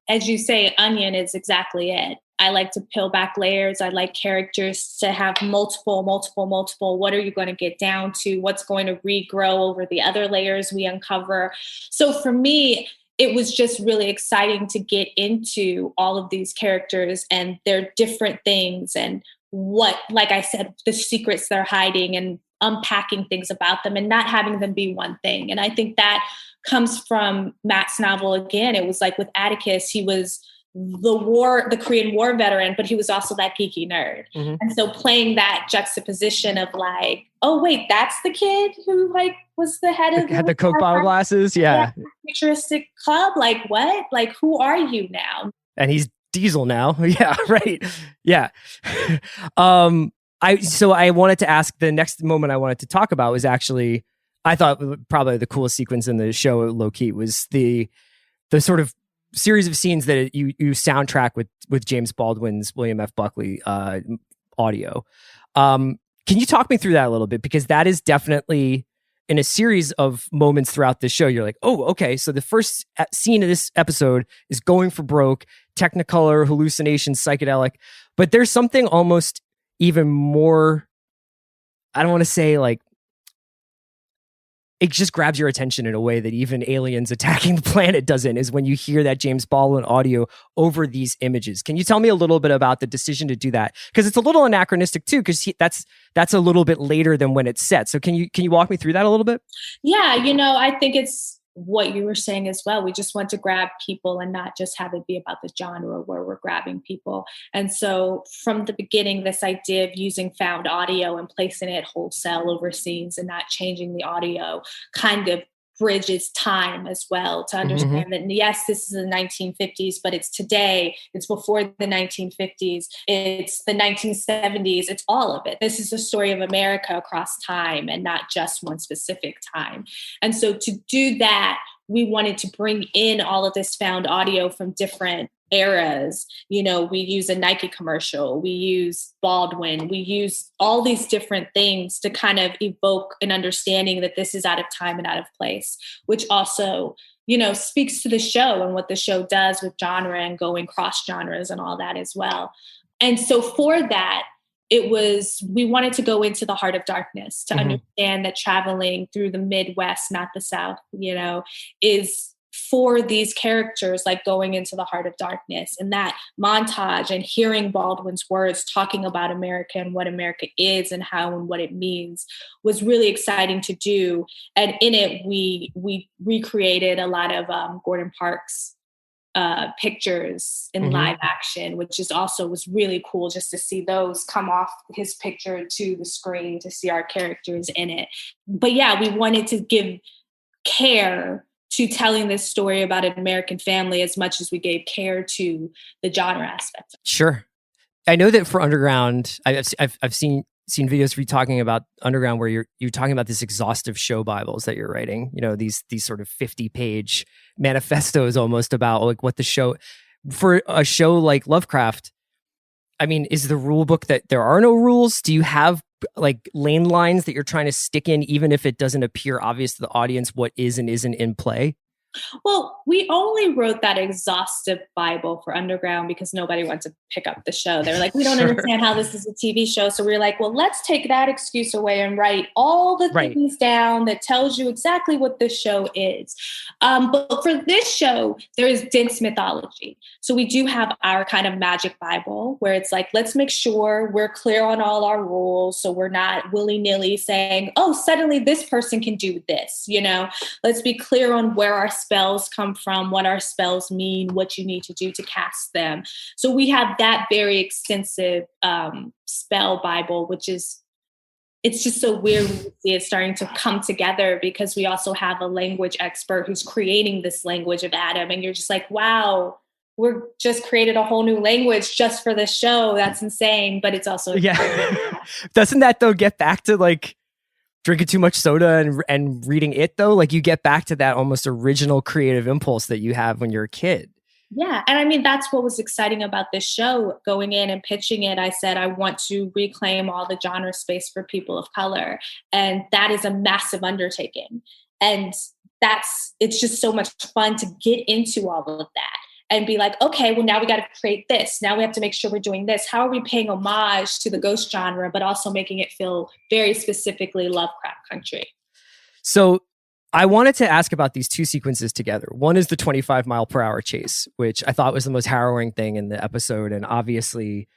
as you say, onion is exactly it. I like to peel back layers. I like characters to have multiple. What are you going to get down to? What's going to regrow over the other layers we uncover? So for me, it was just really exciting to get into all of these characters and their different things, and what, like I said, the secrets they're hiding, and unpacking things about them, and not having them be one thing. And I think that comes from Matt's novel again. It was like with Atticus, he was the Korean War veteran, but he was also that geeky nerd. Mm-hmm. And so playing that juxtaposition of like, oh wait, that's the kid who like was the head of had the Coke bottle glasses, yeah, futuristic club. Like what? Like who are you now? And he's Diesel now, yeah, right, yeah. I wanted to ask, the next moment I wanted to talk about was actually, I thought probably the coolest sequence in the show, low key, was the sort of series of scenes that you soundtrack with James Baldwin's William F. Buckley audio. Can you talk me through that a little bit? Because that is definitely, in a series of moments throughout the show, you're like, oh, okay, so the first scene of this episode is going for broke, Technicolor, hallucination, psychedelic, but there's something almost even more, I don't want to say like, it just grabs your attention in a way that even Aliens Attacking the Planet doesn't, is when you hear that James Baldwin audio over these images. Can you tell me a little bit about the decision to do that? Because it's a little anachronistic too, because that's a little bit later than when it's set. So can you walk me through that a little bit? Yeah, I think it's what you were saying as well. We just want to grab people and not just have it be about the genre where we're grabbing people. And so from the beginning, this idea of using found audio and placing it wholesale over scenes and not changing the audio kind of bridges time as well to understand that, yes, this is the 1950s, but it's today, it's before the 1950s, it's the 1970s, it's all of it. This is the story of America across time and not just one specific time. And so to do that, we wanted to bring in all of this found audio from different eras. You know, we use a Nike commercial, we use Baldwin, we use all these different things to kind of evoke an understanding that this is out of time and out of place, which also, you know, speaks to the show and what the show does with genre and going cross genres and all that as well. And so for that, we wanted to go into the heart of darkness to understand that traveling through the Midwest, not the South, you know, is for these characters like going into the heart of darkness. And that montage and hearing Baldwin's words talking about America and what America is and how and what it means was really exciting to do. And in it, we recreated a lot of Gordon Parks pictures in live action, which was really cool just to see those come off his picture to the screen, to see our characters in it. But yeah, we wanted to give care to telling this story about an American family as much as we gave care to the genre aspect. Sure. I know that for Underground, I've seen videos of you talking about Underground where you're talking about this exhaustive show Bibles that you're writing, you know, these sort of 50-page manifestos almost about like what the show, for a show like Lovecraft, I mean, is the rule book that there are no rules? Do you have like lane lines that you're trying to stick in, even if it doesn't appear obvious to the audience what is and isn't in play? Well, we only wrote that exhaustive Bible for Underground because nobody wanted to pick up the show. They were like, we don't understand how this is a TV show. So we were like, well, let's take that excuse away and write all the things down that tells you exactly what this show is. But for this show, there is dense mythology. So we do have our kind of magic Bible where it's like, let's make sure we're clear on all our rules. So we're not willy-nilly saying, oh, suddenly this person can do this. You know, let's be clear on where our spells come from, what our spells mean, what you need to do to cast them. So we have that very extensive spell Bible, which is, it's just so weird when you see it starting to come together because we also have a language expert who's creating this language of Adam. And you're just like, wow, we're just created a whole new language just for this show. That's insane. But it's also, Doesn't that though get back to like drinking too much soda and reading it though? Like you get back to that almost original creative impulse that you have when you're a kid. Yeah. And I mean, that's what was exciting about this show. Going in and pitching it, I said, I want to reclaim all the genre space for people of color. And that is a massive undertaking. And it's just so much fun to get into all of that and be like, okay, well, now we got to create this. Now we have to make sure we're doing this. How are we paying homage to the ghost genre, but also making it feel very specifically Lovecraft Country? So I wanted to ask about these two sequences together. One is the 25-mile-per-hour chase, which I thought was the most harrowing thing in the episode. And obviously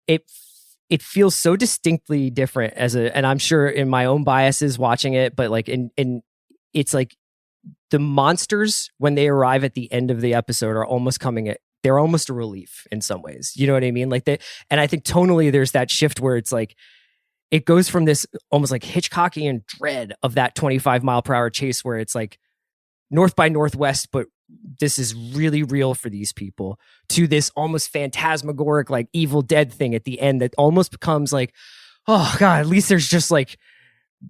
it feels so distinctly different and I'm sure in my own biases watching it, but like it's like, the monsters, when they arrive at the end of the episode, are almost they're almost a relief in some ways. You know what I mean? Like that. And I think tonally there's that shift where it's like, it goes from this almost like Hitchcockian dread of that 25-mile-per-hour chase where it's like North by Northwest, but this is really real for these people, to this almost phantasmagoric, like Evil Dead thing at the end that almost becomes like, oh God, at least there's just like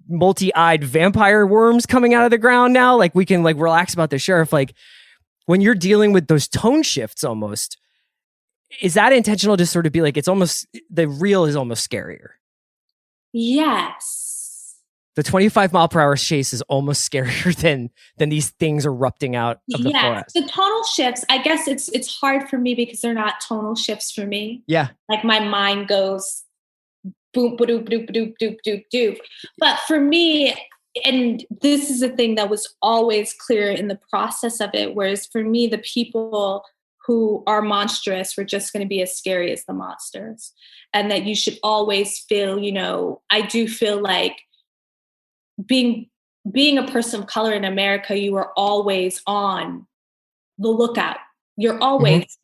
multi-eyed vampire worms coming out of the ground now. Like we can like relax about the sheriff. Like when you're dealing with those tone shifts almost, is that intentional to sort of be like, it's almost, the real is almost scarier? Yes. The 25-mile-per-hour chase is almost scarier than these things erupting out of the forest. The tonal shifts, I guess it's hard for me because they're not tonal shifts for me. Yeah. Like my mind goes boom, ba-doop, ba-doop, ba-doop, doop, doop, doop. But for me, and this is a thing that was always clear in the process of it, whereas for me, the people who are monstrous were just going to be as scary as the monsters. And that you should always feel, you know, I do feel like being a person of color in America, you are always on the lookout. You're always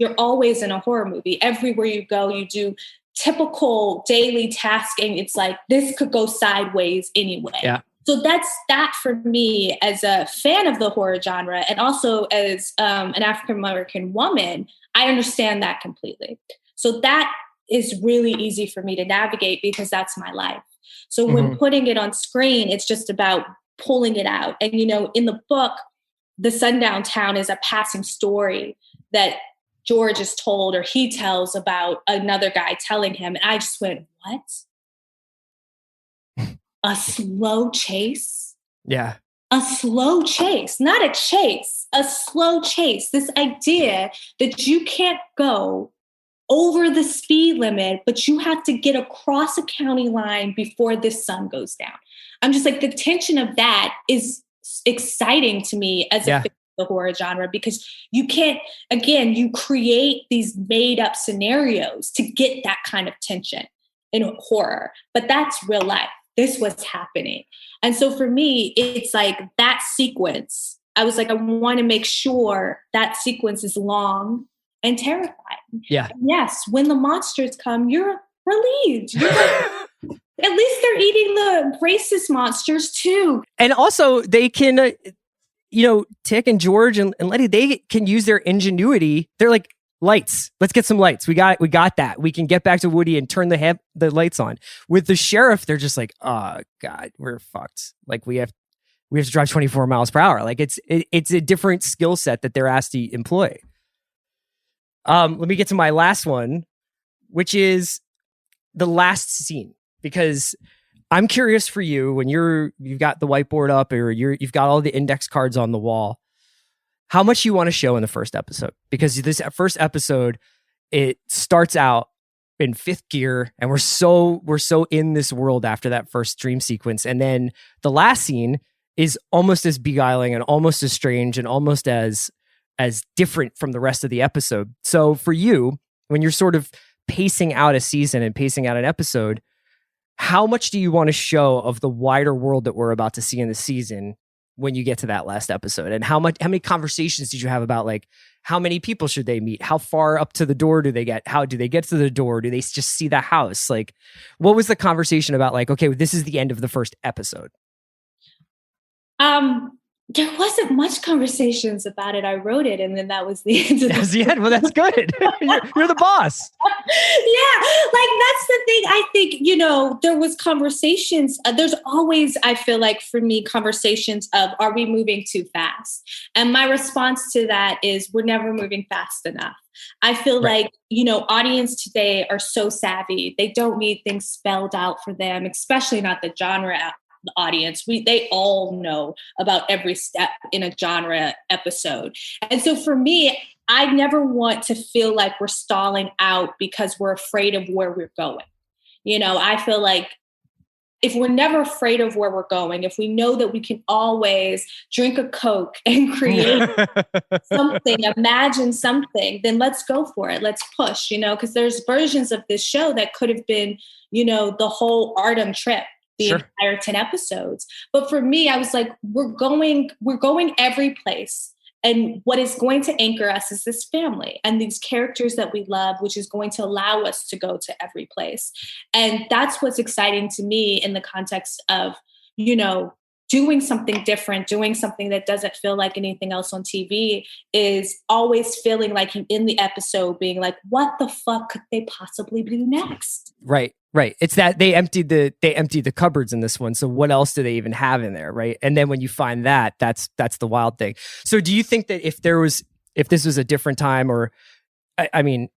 in a horror movie. Everywhere you go, you do typical daily tasking. It's like, this could go sideways anyway. Yeah. So that's that for me as a fan of the horror genre, and also as an African-American woman, I understand that completely. So that is really easy for me to navigate because that's my life. So when putting it on screen, it's just about pulling it out. And, you know, in the book, the sundown town is a passing story that George is told, or he tells about another guy telling him. And I just went, what? A slow chase? Yeah. A slow chase, not a chase, a slow chase. This idea that you can't go over the speed limit, but you have to get across a county line before the sun goes down. I'm just like, the tension of that is exciting to me as a fan of the horror genre, because you can't, again, you create these made up scenarios to get that kind of tension in horror, but that's real life. This was happening. And so for me, it's like that sequence, I was like, I want to make sure that sequence is long and terrifying. Yeah. And yes, when the monsters come, you're relieved. You're like, at least they're eating the racist monsters too. And also they can, Tick and George and Letty, they can use their ingenuity. They're like, lights. Let's get some lights. We got that. We can get back to Woody and turn the lights on. With the sheriff, they're just like, oh God, we're fucked. Like we have to drive 24 miles per hour. Like it's a different skill set that they're asked to employ. Let me get to my last one, which is the last scene, because I'm curious for you when you've got the whiteboard up or you've got all the index cards on the wall, how much you want to show in the first episode, because this first episode, it starts out in fifth gear and we're so in this world after that first dream sequence. And then the last scene is almost as beguiling and almost as strange and almost as different from the rest of the episode. So for you, when you're sort of pacing out a season and pacing out an episode, how much do you want to show of the wider world that we're about to see in the season when you get to that last episode? And how many conversations did you have about, like, how many people should they meet? How far up to the door do they get? How do they get to the door? Do they just see the house? Like, what was the conversation about? Like, okay, this is the end of the first episode. There wasn't much conversations about it. I wrote it, and then that was the end. That was the end. Well, that's good. You're the boss. Yeah, like that's the thing. I think, there was conversations. There's always, I feel like for me, conversations of, are we moving too fast? And my response to that is, we're never moving fast enough. I feel like, audience today are so savvy. They don't need things spelled out for them, especially not the genre audience. They all know about every step in a genre episode. And so for me, I never want to feel like we're stalling out because we're afraid of where we're going. I feel like if we're never afraid of where we're going, if we know that we can always drink a Coke and create something, imagine something, then let's go for it. Let's push, because there's versions of this show that could have been, the whole Artem trip, the entire 10 episodes. But for me, I was like, we're going every place. And what is going to anchor us is this family and these characters that we love, which is going to allow us to go to every place. And that's what's exciting to me in the context of, doing something different, doing something that doesn't feel like anything else on TV, is always feeling like you in the episode being like, what the fuck could they possibly do next? Right. It's that they emptied the cupboards in this one. So what else do they even have in there? Right. And then when you find that's the wild thing. So do you think that if this was a different time, or, I mean,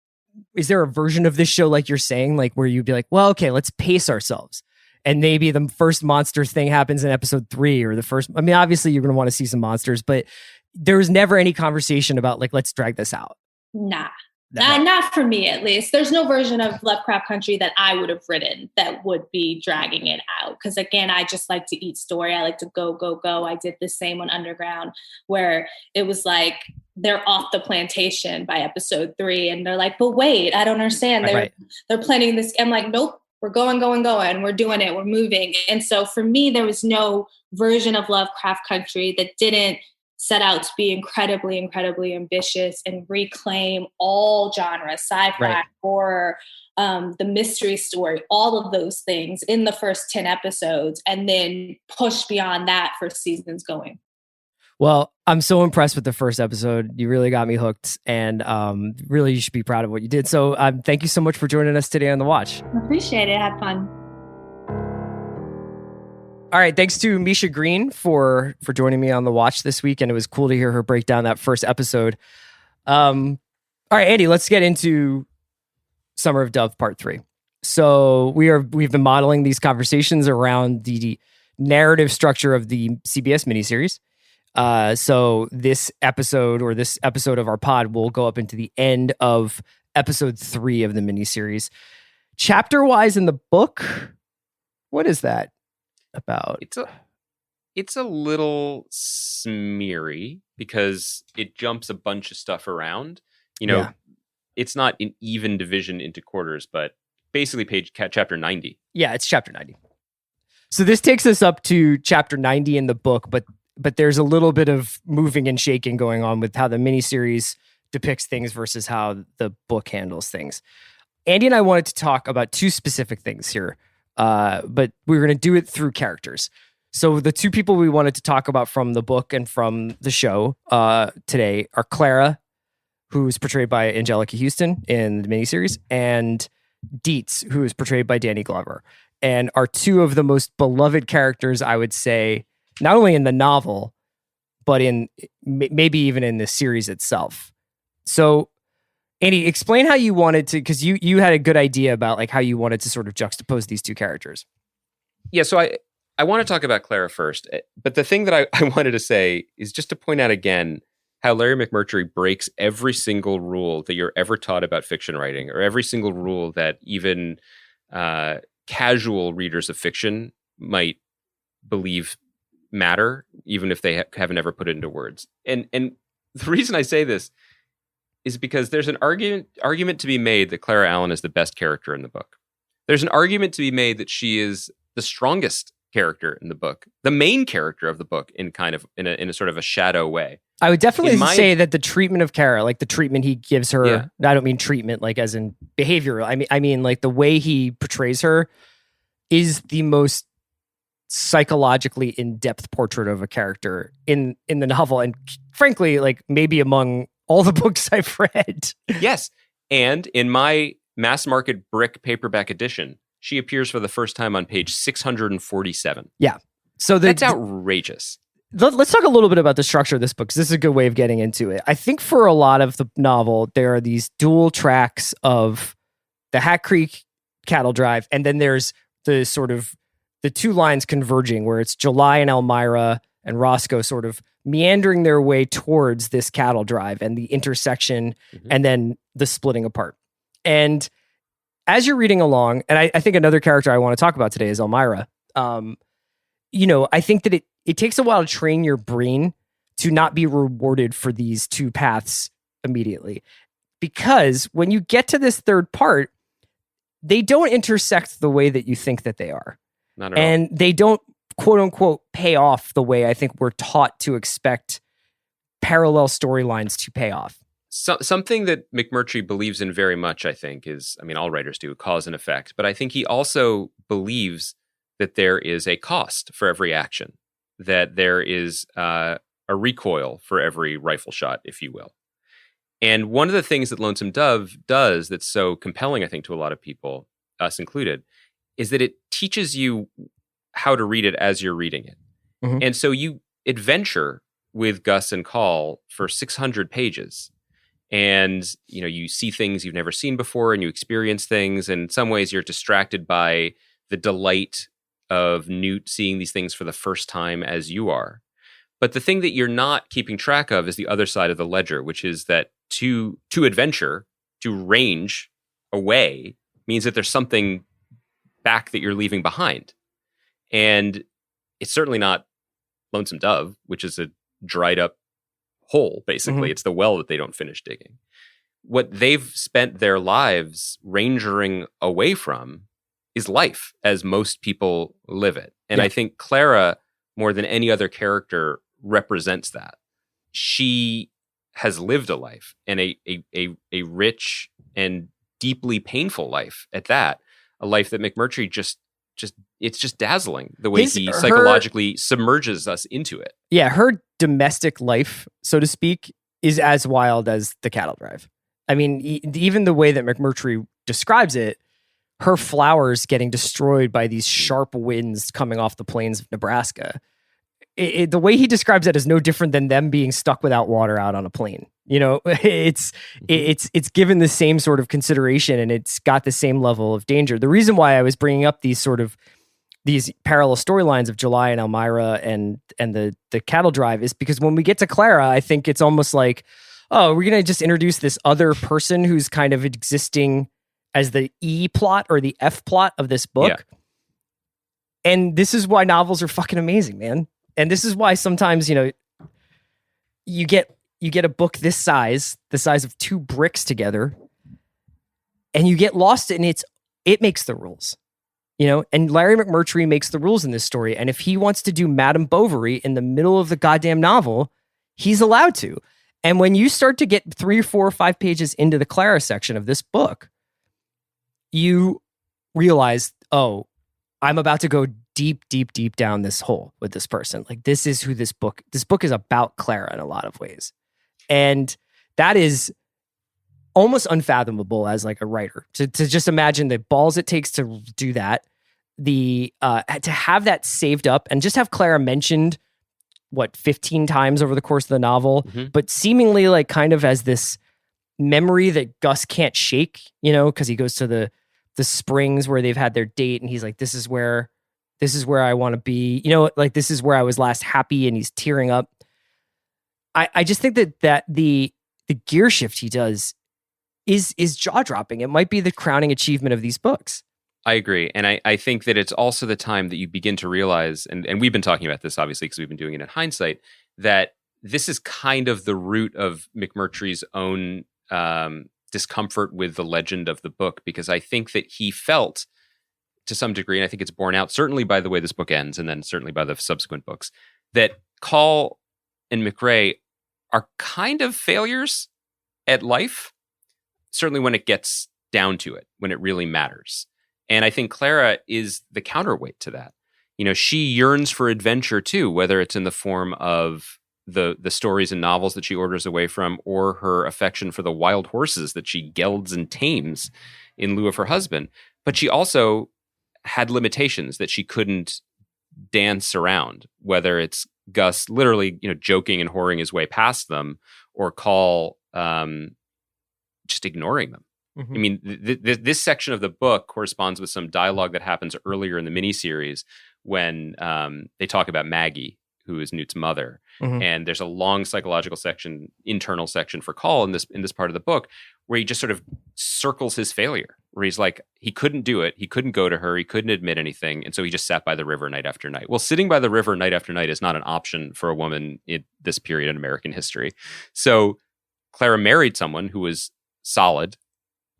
is there a version of this show, like you're saying, like where you'd be like, well, okay, let's pace ourselves. And maybe the first monster thing happens in episode 3 or the first, I mean, obviously you're going to want to see some monsters, but there was never any conversation about, like, let's drag this out. Nah. Not for me, at least. There's no version of Lovecraft Country that I would have written that would be dragging it out. Because again, I just like to eat story. I like to go. I did the same on Underground, where it was like they're off the plantation by episode 3, and they're like, "But wait, I don't understand. They're planning this." I'm like, "Nope, we're going. We're doing it. We're moving." And so for me, there was no version of Lovecraft Country that didn't set out to be incredibly, incredibly ambitious and reclaim all genres, sci-fi, Right. horror, the mystery story, all of those things in the first 10 episodes, and then push beyond that for seasons going. Well, I'm so impressed with the first episode. You really got me hooked, and really, you should be proud of what you did. So, thank you so much for joining us today on The Watch. Appreciate it. Had fun. All right, thanks to Misha Green for joining me on The Watch this week, and it was cool to hear her break down that first episode. All right, Andy, let's get into Summer of Dove Part 3. So we've been modeling these conversations around the narrative structure of the CBS miniseries. So this episode of our pod will go up into the end of episode 3 of the miniseries. Chapter-wise in the book, what is that about? It's a little smeary because it jumps a bunch of stuff around. Yeah. It's not an even division into quarters, but basically chapter 90. Yeah, it's chapter 90. So this takes us up to chapter 90 in the book, but there's a little bit of moving and shaking going on with how the miniseries depicts things versus how the book handles things. Andy and I wanted to talk about 2 specific things here, but we were going to do it through characters. So the 2 people we wanted to talk about from the book and from the show today are Clara, who's portrayed by Angelica Houston in the miniseries, and Dietz, who is portrayed by Danny Glover, and are 2 of the most beloved characters, I would say, not only in the novel, but in maybe even in the series itself. So, Andy, explain how you wanted to, because you had a good idea about like how you wanted to sort of juxtapose these 2 characters. Yeah, so I want to talk about Clara first, but the thing that I wanted to say is just to point out again how Larry McMurtry breaks every single rule that you're ever taught about fiction writing, or every single rule that even casual readers of fiction might believe matter, even if they haven't ever put it into words. And the reason I say this is because there's an argument to be made that Clara Allen is the best character in the book. There's an argument to be made that she is the strongest character in the book, the main character of the book, in a sort of a shadow way. I would definitely say that the treatment of Kara, like the treatment he gives her, Yeah. I don't mean treatment like as in behavioral. I mean like the way he portrays her is the most psychologically in-depth portrait of a character in the novel, and frankly, like maybe among all the books I've read. Yes, and in my mass market brick paperback edition, she appears for the first time on page 647. Yeah, so that's outrageous. Let's talk a little bit about the structure of this book, because this is a good way of getting into it. I think for a lot of the novel, there are these dual tracks of the Hat Creek cattle drive, and then there's the sort of the 2 lines converging, where it's July and Elmira and Roscoe sort of meandering their way towards this cattle drive and the intersection, and then the splitting apart. And as you're reading along, and I think another character I want to talk about today is Elmira. I think that it takes a while to train your brain to not be rewarded for these 2 paths immediately. Because when you get to this third part, they don't intersect the way that you think that they are. Not at all. And they don't, quote unquote, pay off the way I think we're taught to expect parallel storylines to pay off. Something that McMurtry believes in very much, I think, is, all writers do, cause and effect. But I think he also believes that there is a cost for every action, that there is a recoil for every rifle shot, if you will. And one of the things that Lonesome Dove does that's so compelling, I think, to a lot of people, us included, is that it teaches you how to read it as you're reading it. Mm-hmm. And so you adventure with Gus and Call for 600 pages. And, you see things you've never seen before, and you experience things. And in some ways, you're distracted by the delight of Newt seeing these things for the first time as you are. But the thing that you're not keeping track of is the other side of the ledger, which is that to adventure, to range away, means that there's something back that you're leaving behind. And it's certainly not Lonesome Dove, which is a dried up hole, basically. Mm-hmm. It's the well that they don't finish digging. What they've spent their lives rangering away from is life, as most people live it. And I think Clara, more than any other character, represents that. she has lived a life, and a rich and deeply painful life at that. A life that McMurtry just it's just dazzling the way he psychologically submerges us into it. Yeah, her domestic life, so to speak, is as wild as the cattle drive. I mean, even the way that McMurtry describes it, her flowers getting destroyed by these sharp winds coming off the plains of Nebraska. The way he describes it is no different than them being stuck without water out on a plane. You know, it's given the same sort of consideration, and it's got the same level of danger. The reason why I was bringing up these parallel storylines of July and Elmira and the cattle drive is because when we get to Clara, I think it's almost like, oh, we're going to just introduce this other person who's kind of existing as the E plot or the F plot of this book. Yeah. And this is why novels are fucking amazing, man. And this is why sometimes, you know, you get a book this size, the size of 2 bricks together, and you get lost in it makes the rules, you know, and Larry McMurtry makes the rules in this story. And if he wants to do Madame Bovary in the middle of the goddamn novel, he's allowed to. And when you start to get 3 or 4 or 5 pages into the Clara section of this book, you realize, oh, I'm about to go deep, deep, deep down this hole with this person. Like, this is who this book is about Clara in a lot of ways. And that is almost unfathomable as like a writer to just imagine the balls it takes to do that, to have that saved up and just have Clara mentioned 15 times over the course of the novel, but seemingly like kind of as this memory that Gus can't shake, you know, because he goes to the springs where they've had their date and he's like, this is where I want to be, you know, like this is where I was last happy, and he's tearing up. I just think that the gear shift he does is jaw-dropping. It might be the crowning achievement of these books. I agree. And I think that it's also the time that you begin to realize, and we've been talking about this obviously because we've been doing it in hindsight, that this is kind of the root of McMurtry's own discomfort with the legend of the book, because I think that he felt to some degree, and I think it's borne out certainly by the way this book ends, and then certainly by the subsequent books, that Call and McRae are kind of failures at life, certainly when it gets down to it, when it really matters. And I think Clara is the counterweight to that. You know, she yearns for adventure too, whether it's in the form of the stories and novels that she orders away from, or her affection for the wild horses that she gelds and tames in lieu of her husband. But she also had limitations that she couldn't dance around, whether it's Gus literally, you know, joking and whoring his way past them, or Call just ignoring them. I mean, this section of the book corresponds with some dialogue that happens earlier in the miniseries when they talk about Maggie, who is Newt's mother. And there's a long psychological section, internal section for Call in this part of the book, where he just sort of circles his failure, where he's like, he couldn't do it. He couldn't go to her. He couldn't admit anything. And so he just sat by the river night after night. Well, sitting by the river night after night is not an option for a woman in this period in American history. So Clara married someone who was solid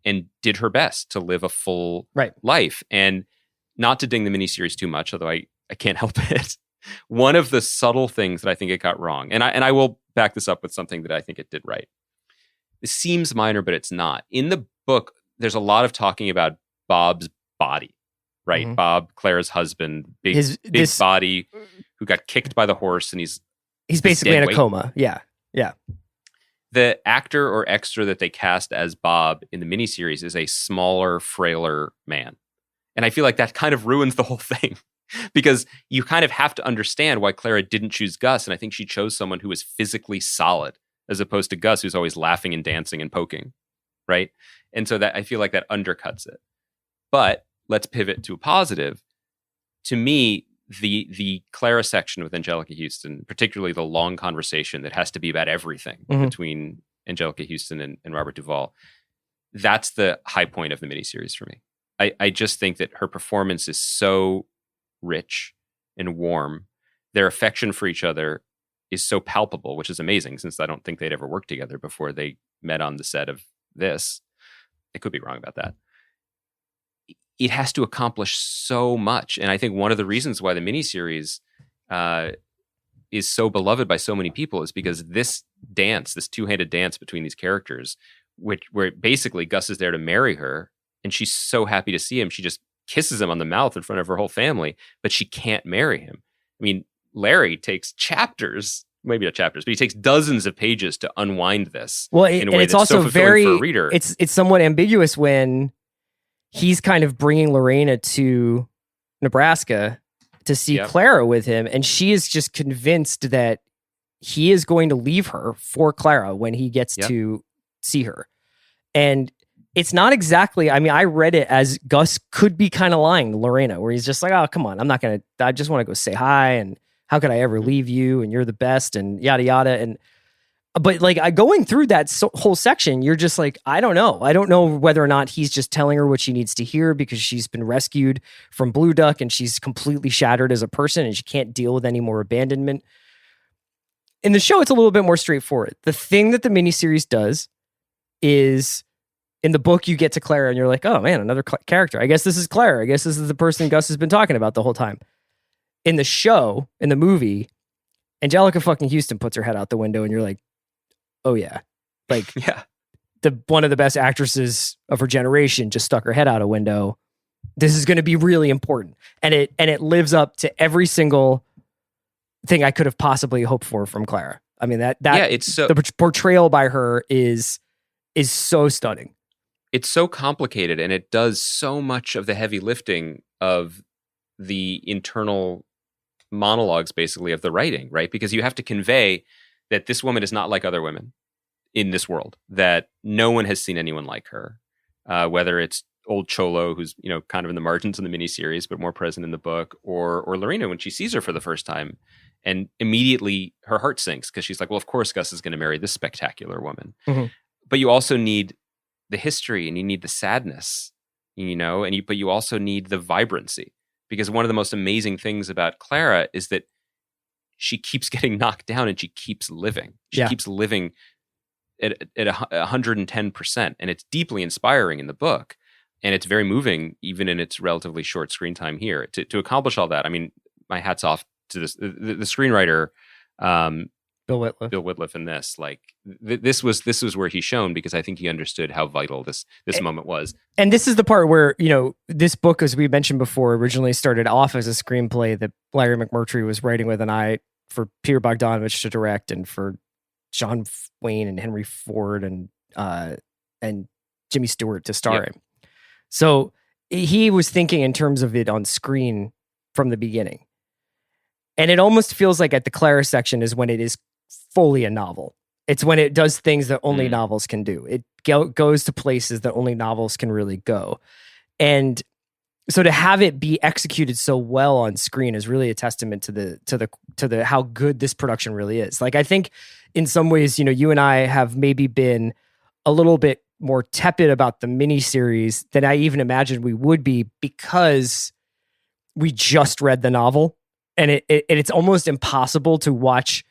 and did her best to live a full life. And not to ding the miniseries too much, although I can't help it. One of the subtle things that I think it got wrong, and I will back this up with something that I think it did right. It seems minor, but it's not. In the book, there's a lot of talking about Bob's body, right? Bob, Clara's husband, big body, who got kicked by the horse, and he's basically in a coma. Yeah. The actor or extra that they cast as Bob in the miniseries is a smaller, frailer man. And I feel like that kind of ruins the whole thing, because you kind of have to understand why Clara didn't choose Gus. And I think she chose someone who was physically solid, as opposed to Gus, who's always laughing and dancing and poking, right? And so that I feel like that undercuts it. But let's pivot to a positive. To me, the Clara section with Angelica Houston, particularly the long conversation that has to be about everything between Angelica Houston and Robert Duvall, that's the high point of the miniseries for me. I just think that her performance is so rich and warm. Their affection for each other is so palpable, which is amazing, since I don't think they'd ever worked together before they met on the set of this. I could be wrong about that. It has to accomplish so much. And I think one of the reasons why the miniseries is so beloved by so many people is because this dance, this two-handed dance between these characters, where basically Gus is there to marry her, and she's so happy to see him, she just kisses him on the mouth in front of her whole family, but she can't marry him. I mean, Larry takes chapters, maybe not chapters, but he takes dozens of pages to unwind this. Well, in a and way it's that's also so fulfilling very for a reader. It's somewhat ambiguous when he's kind of bringing Lorena to Nebraska to see Clara with him, and she is just convinced that he is going to leave her for Clara when he gets to see her. And it's not exactly, I mean, I read it as Gus could be kind of lying to Lorena, where he's just like, oh, come on, I just want to go say hi, and how could I ever leave you, and you're the best, and yada yada. But like going through that whole section, you're just like, I don't know whether or not he's just telling her what she needs to hear because she's been rescued from Blue Duck and she's completely shattered as a person and she can't deal with any more abandonment. In the show, it's a little bit more straightforward. The thing that the miniseries does is, in the book, you get to Clara and you're like, oh man, another character. I guess this is Clara. I guess this is the person Gus has been talking about the whole time. In the show, in the movie, Angelica fucking Houston puts her head out the window and you're like, oh yeah, like one of the best actresses of her generation just stuck her head out a window. This is going to be really important, and it lives up to every single thing I could have possibly hoped for from Clara. I mean it's so, the portrayal by her is so stunning. It's so complicated, and it does so much of the heavy lifting of the internal monologues, basically, of the writing, right? Because you have to convey that this woman is not like other women in this world, that no one has seen anyone like her, whether it's old Cholo, who's, kind of in the margins in the miniseries, but more present in the book, or Lorena when she sees her for the first time, and immediately her heart sinks because she's like, well, of course Gus is going to marry this spectacular woman. Mm-hmm. But you also need the history, and you need the sadness, but you also need the vibrancy, because one of the most amazing things about Clara is that she keeps getting knocked down and she keeps living. She keeps living at 110%. And it's deeply inspiring in the book. And it's very moving, even in its relatively short screen time here. To accomplish all that, I mean, my hat's off to this. The screenwriter, Bill Whitliff in this, like this was where he shone, because I think he understood how vital this moment was. And this is the part where, this book, as we mentioned before, originally started off as a screenplay that Larry McMurtry was writing with an eye for Peter Bogdanovich to direct, and for John Wayne and Henry Ford and Jimmy Stewart to star in. So he was thinking in terms of it on screen from the beginning. And it almost feels like at the Clara section is when it is fully a novel. It's when it does things that only novels can do. It goes to places that only novels can really go. And so to have it be executed so well on screen is really a testament to the how good this production really is. Like, I think in some ways, you and I have maybe been a little bit more tepid about the miniseries than I even imagined we would be, because we just read the novel, and it's almost impossible to watch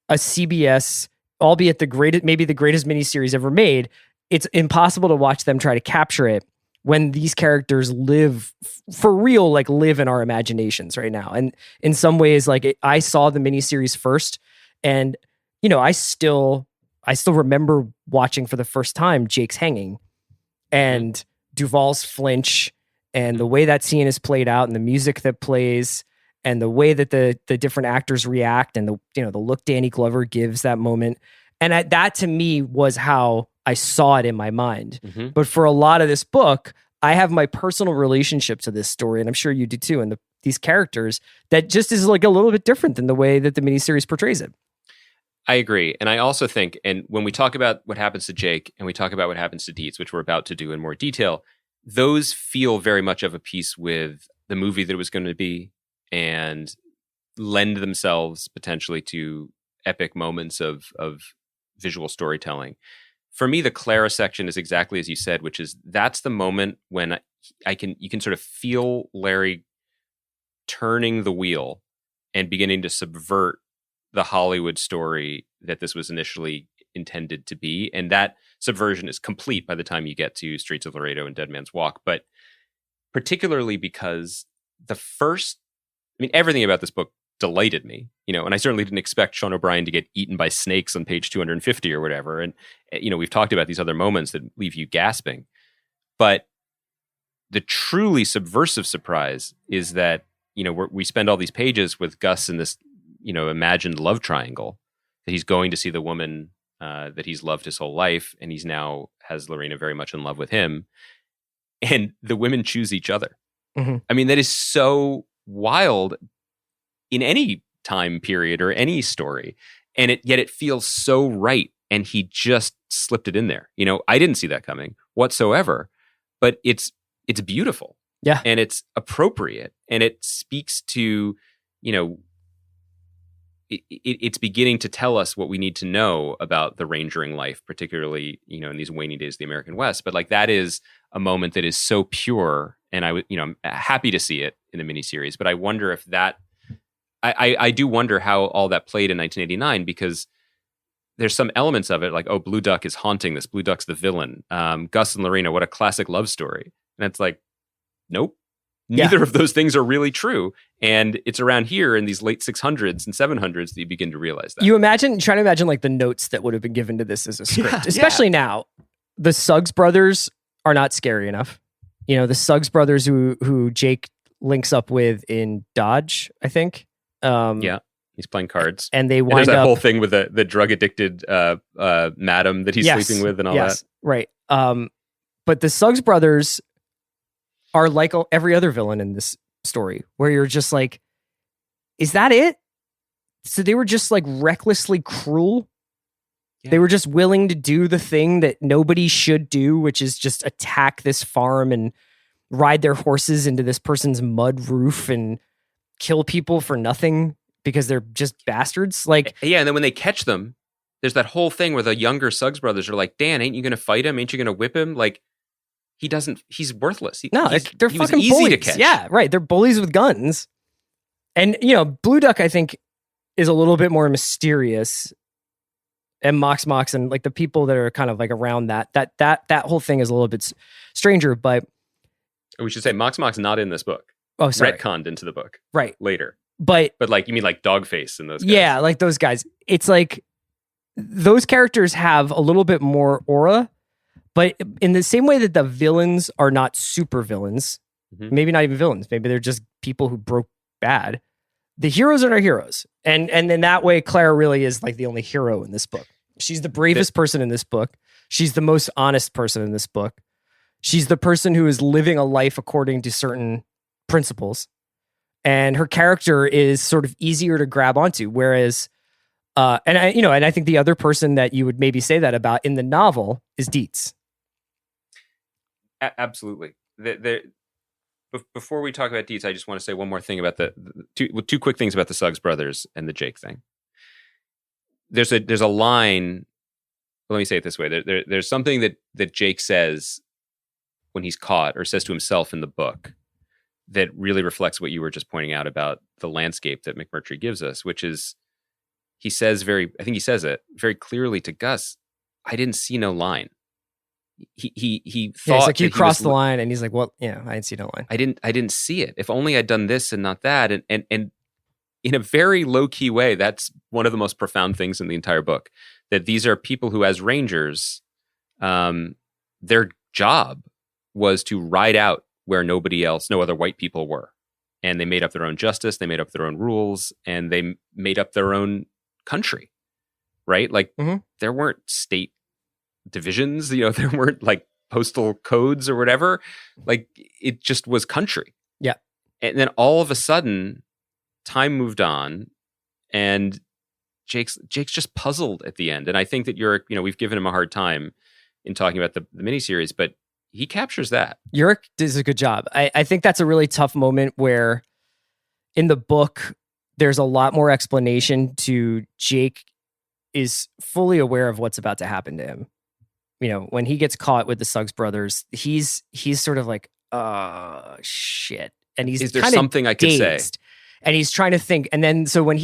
a CBS, albeit maybe the greatest miniseries ever made. It's impossible to watch them try to capture it when these characters live for real, like live in our imaginations right now. And in some ways, like I saw the miniseries first, and I still remember watching for the first time Jake's hanging and Duval's flinch, and the way that scene is played out, and the music that plays, and the way that the different actors react, and the look Danny Glover gives that moment. And that to me was how I saw it in my mind. Mm-hmm. But for a lot of this book, I have my personal relationship to this story, and I'm sure you do too, and these characters, that just is like a little bit different than the way that the miniseries portrays it. I agree. And I also think, and when we talk about what happens to Jake and we talk about what happens to Dietz, which we're about to do in more detail, those feel very much of a piece with the movie that it was going to be, and lend themselves potentially to epic moments of visual storytelling. For me, the Clara section is exactly as you said, which is that's the moment when you can sort of feel Larry turning the wheel and beginning to subvert the Hollywood story that this was initially intended to be. And that subversion is complete by the time you get to Streets of Laredo and Dead Man's Walk. But particularly because everything about this book delighted me, and I certainly didn't expect Sean O'Brien to get eaten by snakes on page 250 or whatever. And, we've talked about these other moments that leave you gasping. But the truly subversive surprise is that, we spend all these pages with Gus in this, imagined love triangle, that he's going to see the woman that he's loved his whole life, and he's now has Lorena very much in love with him. And the women choose each other. Mm-hmm. I mean, that is so wild in any time period or any story. And yet it feels so right. And he just slipped it in there. I didn't see that coming whatsoever, but it's beautiful. Yeah. And it's appropriate. And it speaks to, it's beginning to tell us what we need to know about the rangering life, particularly, in these waning days of the American West. But that is a moment that is so pure. And I'm happy to see it in the miniseries, but I wonder if I do wonder how all that played in 1989, because there's some elements of it like, oh, Blue Duck is haunting this. Blue Duck's the villain. Gus and Lorena, what a classic love story. And it's like, nope. Neither of those things are really true. And it's around here in these late 600s and 700s that you begin to realize that. Try to imagine the notes that would have been given to this as a script, especially now. The Suggs brothers are not scary enough. The Suggs brothers who Jake links up with in Dodge, I think. He's playing cards. And they wind there's that whole thing with the drug addicted madam that he's sleeping with and all that. Right. But the Suggs brothers are like every other villain in this story, where you're just like, is that it? So they were just recklessly cruel. Yeah. They were just willing to do the thing that nobody should do, which is just attack this farm and ride their horses into this person's mud roof and kill people for nothing because they're just bastards. And then when they catch them, there's that whole thing where the younger Suggs brothers are like, Dan, ain't you going to fight him? Ain't you going to whip him? He's worthless. They're fucking easy bullies to catch. Yeah, right. They're bullies with guns. And, Blue Duck, I think, is a little bit more mysterious. And Mox and the people that are kind of around that whole thing is a little bit stranger. But we should say Mox not in this book. Oh, sorry. Retconned into the book. Right. Later. But you mean Dogface and those guys? Yeah, those guys. It's those characters have a little bit more aura. But in the same way that the villains are not super villains, maybe not even villains, maybe they're just people who broke bad. The heroes are our heroes. And in that way, Clara really is the only hero in this book. She's the bravest person in this book. She's the most honest person in this book. She's the person who is living a life according to certain principles. And her character is sort of easier to grab onto. Whereas, and I think the other person that you would maybe say that about in the novel is Dietz. Absolutely. Before we talk about Dietz, I just want to say one more thing about the two quick things about the Suggs brothers and the Jake thing. There's a line. Well, let me say it this way. There's something that Jake says when he's caught, or says to himself in the book, that really reflects what you were just pointing out about the landscape that McMurtry gives us, which is he says I think he says it very clearly to Gus, I didn't see no line. He thought you crossed the line, and he's like, well, I didn't see no line. I didn't see it. If only I'd done this and not that. And in a very low key way, that's one of the most profound things in the entire book, that these are people who, as rangers, their job was to ride out where no other white people were. And they made up their own justice. They made up their own rules, and they made up their own country, right? There weren't state divisions, there weren't postal codes or whatever. It just was country. Yeah. And then all of a sudden, time moved on, and Jake's just puzzled at the end. And I think that we've given him a hard time in talking about the miniseries, but he captures that. Urick does a good job. I think that's a really tough moment where in the book, there's a lot more explanation to Jake is fully aware of what's about to happen to him. When he gets caught with the Suggs brothers, he's sort of like, oh, shit. And he's is there something I could say? And he's trying to think. And then, so when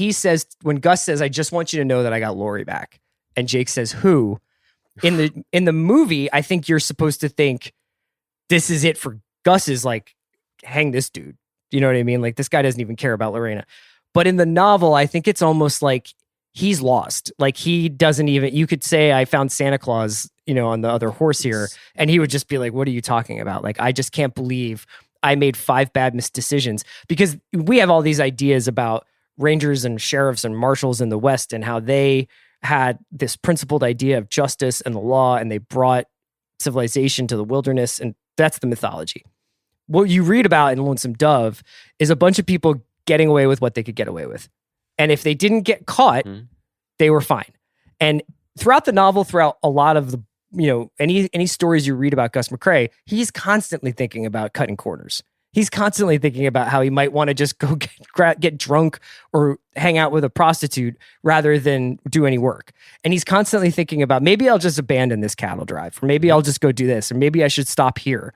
Gus says, I just want you to know that I got Lori back. And Jake says, who? In the movie, I think you're supposed to think this is it for Gus's hang this dude. You know what I mean? This guy doesn't even care about Lorena. But in the novel, I think it's almost like he's lost. Like he doesn't even, you could say, I found Santa Claus, on the other horse here. And he would just be like, what are you talking about? Like, I just can't believe I made 5 bad decisions, because we have all these ideas about rangers and sheriffs and marshals in the West and how they had this principled idea of justice and the law, and they brought civilization to the wilderness. And that's the mythology. What you read about in Lonesome Dove is a bunch of people getting away with what they could get away with. And if they didn't get caught, they were fine. And throughout the novel, throughout a lot of the, any stories you read about Gus McCrae, he's constantly thinking about cutting corners. He's constantly thinking about how he might want to just go get drunk or hang out with a prostitute rather than do any work. And he's constantly thinking about, maybe I'll just abandon this cattle drive, or maybe I'll just go do this, or maybe I should stop here.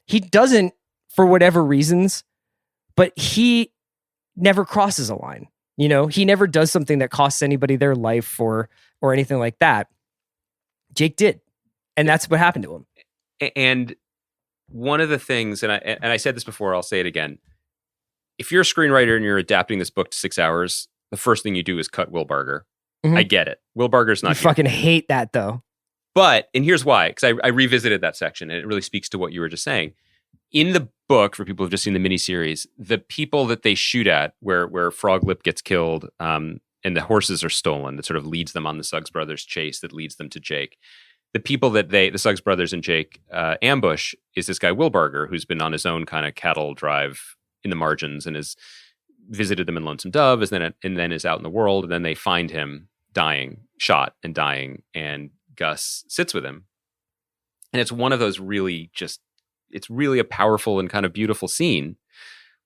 He doesn't, for whatever reasons, but he never crosses a line. He never does something that costs anybody their life or anything like that. Jake did. And that's what happened to him. And one of the things, and I said this before, I'll say it again. If you're a screenwriter and you're adapting this book to 6 hours, the first thing you do is cut Will Barger. I get it. Will Barger's not here. Fucking hate that though. But, and here's why, because I revisited that section and it really speaks to what you were just saying. In the book, for people who've just seen the miniseries, the people that they shoot at, where Froglip gets killed, and the horses are stolen, that sort of leads them on the Suggs brothers chase that leads them to Jake. The people that the Suggs brothers and Jake ambush is this guy Will Barger, who's been on his own kind of cattle drive in the margins and has visited them in Lonesome Dove, and then is out in the world, and then they find him shot and dying, and Gus sits with him. And it's one of those it's really a powerful and kind of beautiful scene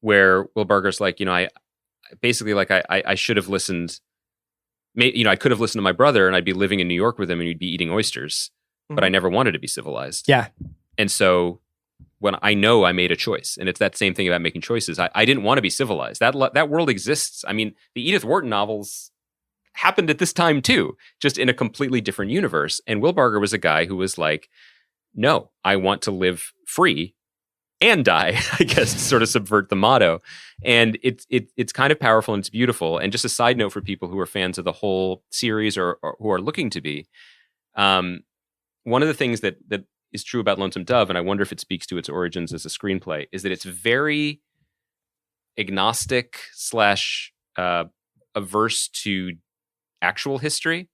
where Will Barger's like, I should have listened. I could have listened to my brother and I'd be living in New York with him and he'd be eating oysters, but I never wanted to be civilized. Yeah. And so when I know I made a choice, and it's that same thing about making choices, I didn't want to be civilized. That world exists. I mean, the Edith Wharton novels happened at this time too, just in a completely different universe. And Will Barger was a guy who was like, no, I want to live free and die, I guess, to sort of subvert the motto. And it's kind of powerful and it's beautiful. And just a side note for people who are fans of the whole series or who are looking to be, one of the things that is true about Lonesome Dove, and I wonder if it speaks to its origins as a screenplay, is that it's very agnostic / averse to actual history.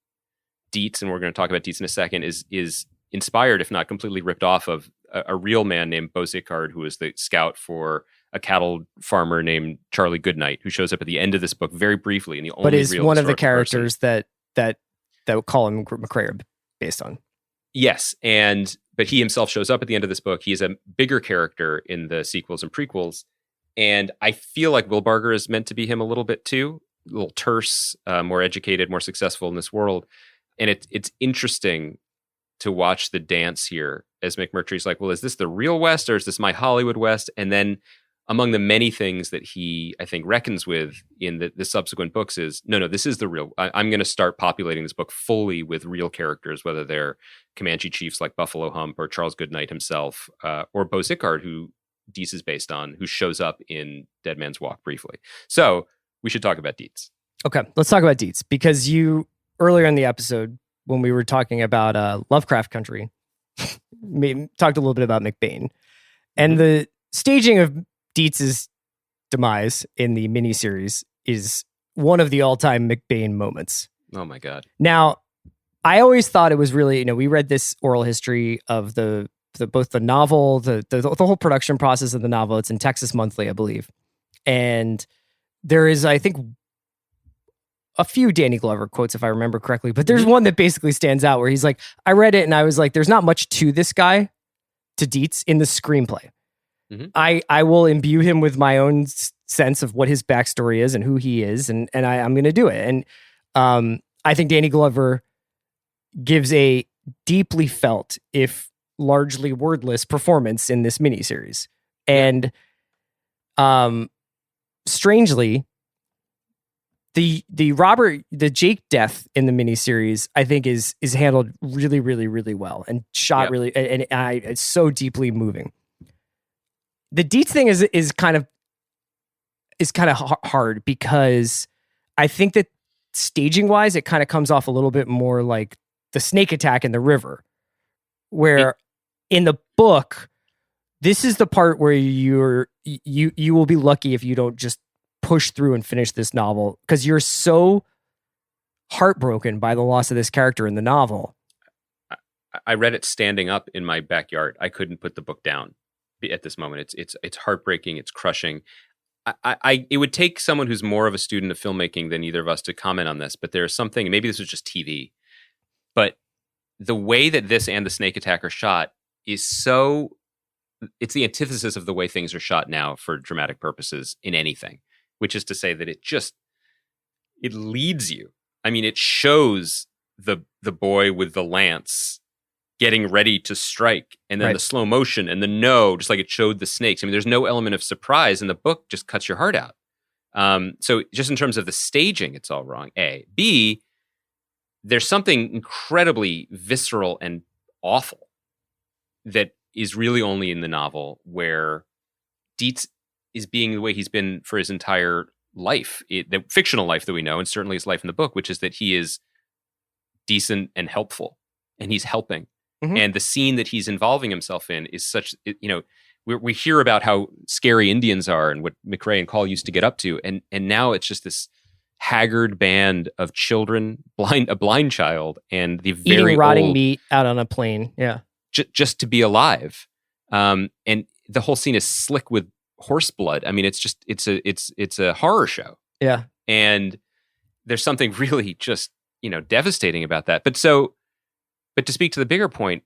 Dietz, and we're going to talk about Dietz in a second, is inspired, if not completely ripped off of a real man named Bo Zickard, who is the scout for a cattle farmer named Charlie Goodnight, who shows up at the end of this book very briefly. And the only but is real one of the characters person. that Colin McRae are based on. Yes, but he himself shows up at the end of this book. He is a bigger character in the sequels and prequels, and I feel like Will Barger is meant to be him a little bit too, a little terse, more educated, more successful in this world. And it's interesting to watch the dance here as McMurtry's like, well, is this the real West or is this my Hollywood West? And then among the many things that he, I think, reckons with in the subsequent books is, no, this is the real, I'm going to start populating this book fully with real characters, whether they're Comanche chiefs like Buffalo Hump or Charles Goodnight himself, or Bo Zickard, who Dietz is based on, who shows up in Dead Man's Walk briefly. So we should talk about Dietz. Okay, let's talk about Dietz, because you, earlier in the episode, when we were talking about Lovecraft Country, talked a little bit about McBain. And the staging of Dietz's demise in the miniseries is one of the all-time McBain moments. Oh my God. Now, I always thought it was really, we read this oral history of the both the novel, the whole production process of the novel. It's in Texas Monthly, I believe. And there is, I think, a few Danny Glover quotes, if I remember correctly, but there's one that basically stands out where he's like, I read it and I was like, there's not much to this guy, to Dietz, in the screenplay. I will imbue him with my own sense of what his backstory is and who he is, and I'm going to do it. And I think Danny Glover gives a deeply felt, if largely wordless, performance in this miniseries. And strangely, the Jake death in the miniseries, I think is handled really, really, really well and shot really, and it's so deeply moving. The Dietz thing is kind of, is kind of hard because I think that staging wise, it kind of comes off a little bit more like the snake attack in the river, where in the book, this is the part where you will be lucky if you don't just push through and finish this novel because you're so heartbroken by the loss of this character in the novel. I read it standing up in my backyard. I couldn't put the book down at this moment. It's heartbreaking. It's crushing. It would take someone who's more of a student of filmmaking than either of us to comment on this, but there's something, maybe this was just TV, but the way that this and the snake attack are shot is it's the antithesis of the way things are shot now for dramatic purposes in anything, which is to say that it leads you. I mean, it shows the boy with the lance getting ready to strike, and then the slow motion and the just like it showed the snakes. I mean, there's no element of surprise, and the book just cuts your heart out. So just in terms of the staging, it's all wrong. A. B, there's something incredibly visceral and awful that is really only in the novel, where Dietz is being the way he's been for his entire life, the fictional life that we know, and certainly his life in the book, which is that he is decent and helpful, and he's helping. Mm-hmm. And the scene that he's involving himself in is such, we hear about how scary Indians are and what McRae and Call used to get up to. And now it's just this haggard band of children, a blind child, and the very eating rotting old, meat out on a plane. Yeah. Just to be alive. And the whole scene is slick with horse blood. I mean, it's a horror show. Yeah. And there's something really just, devastating about that. But to speak to the bigger point,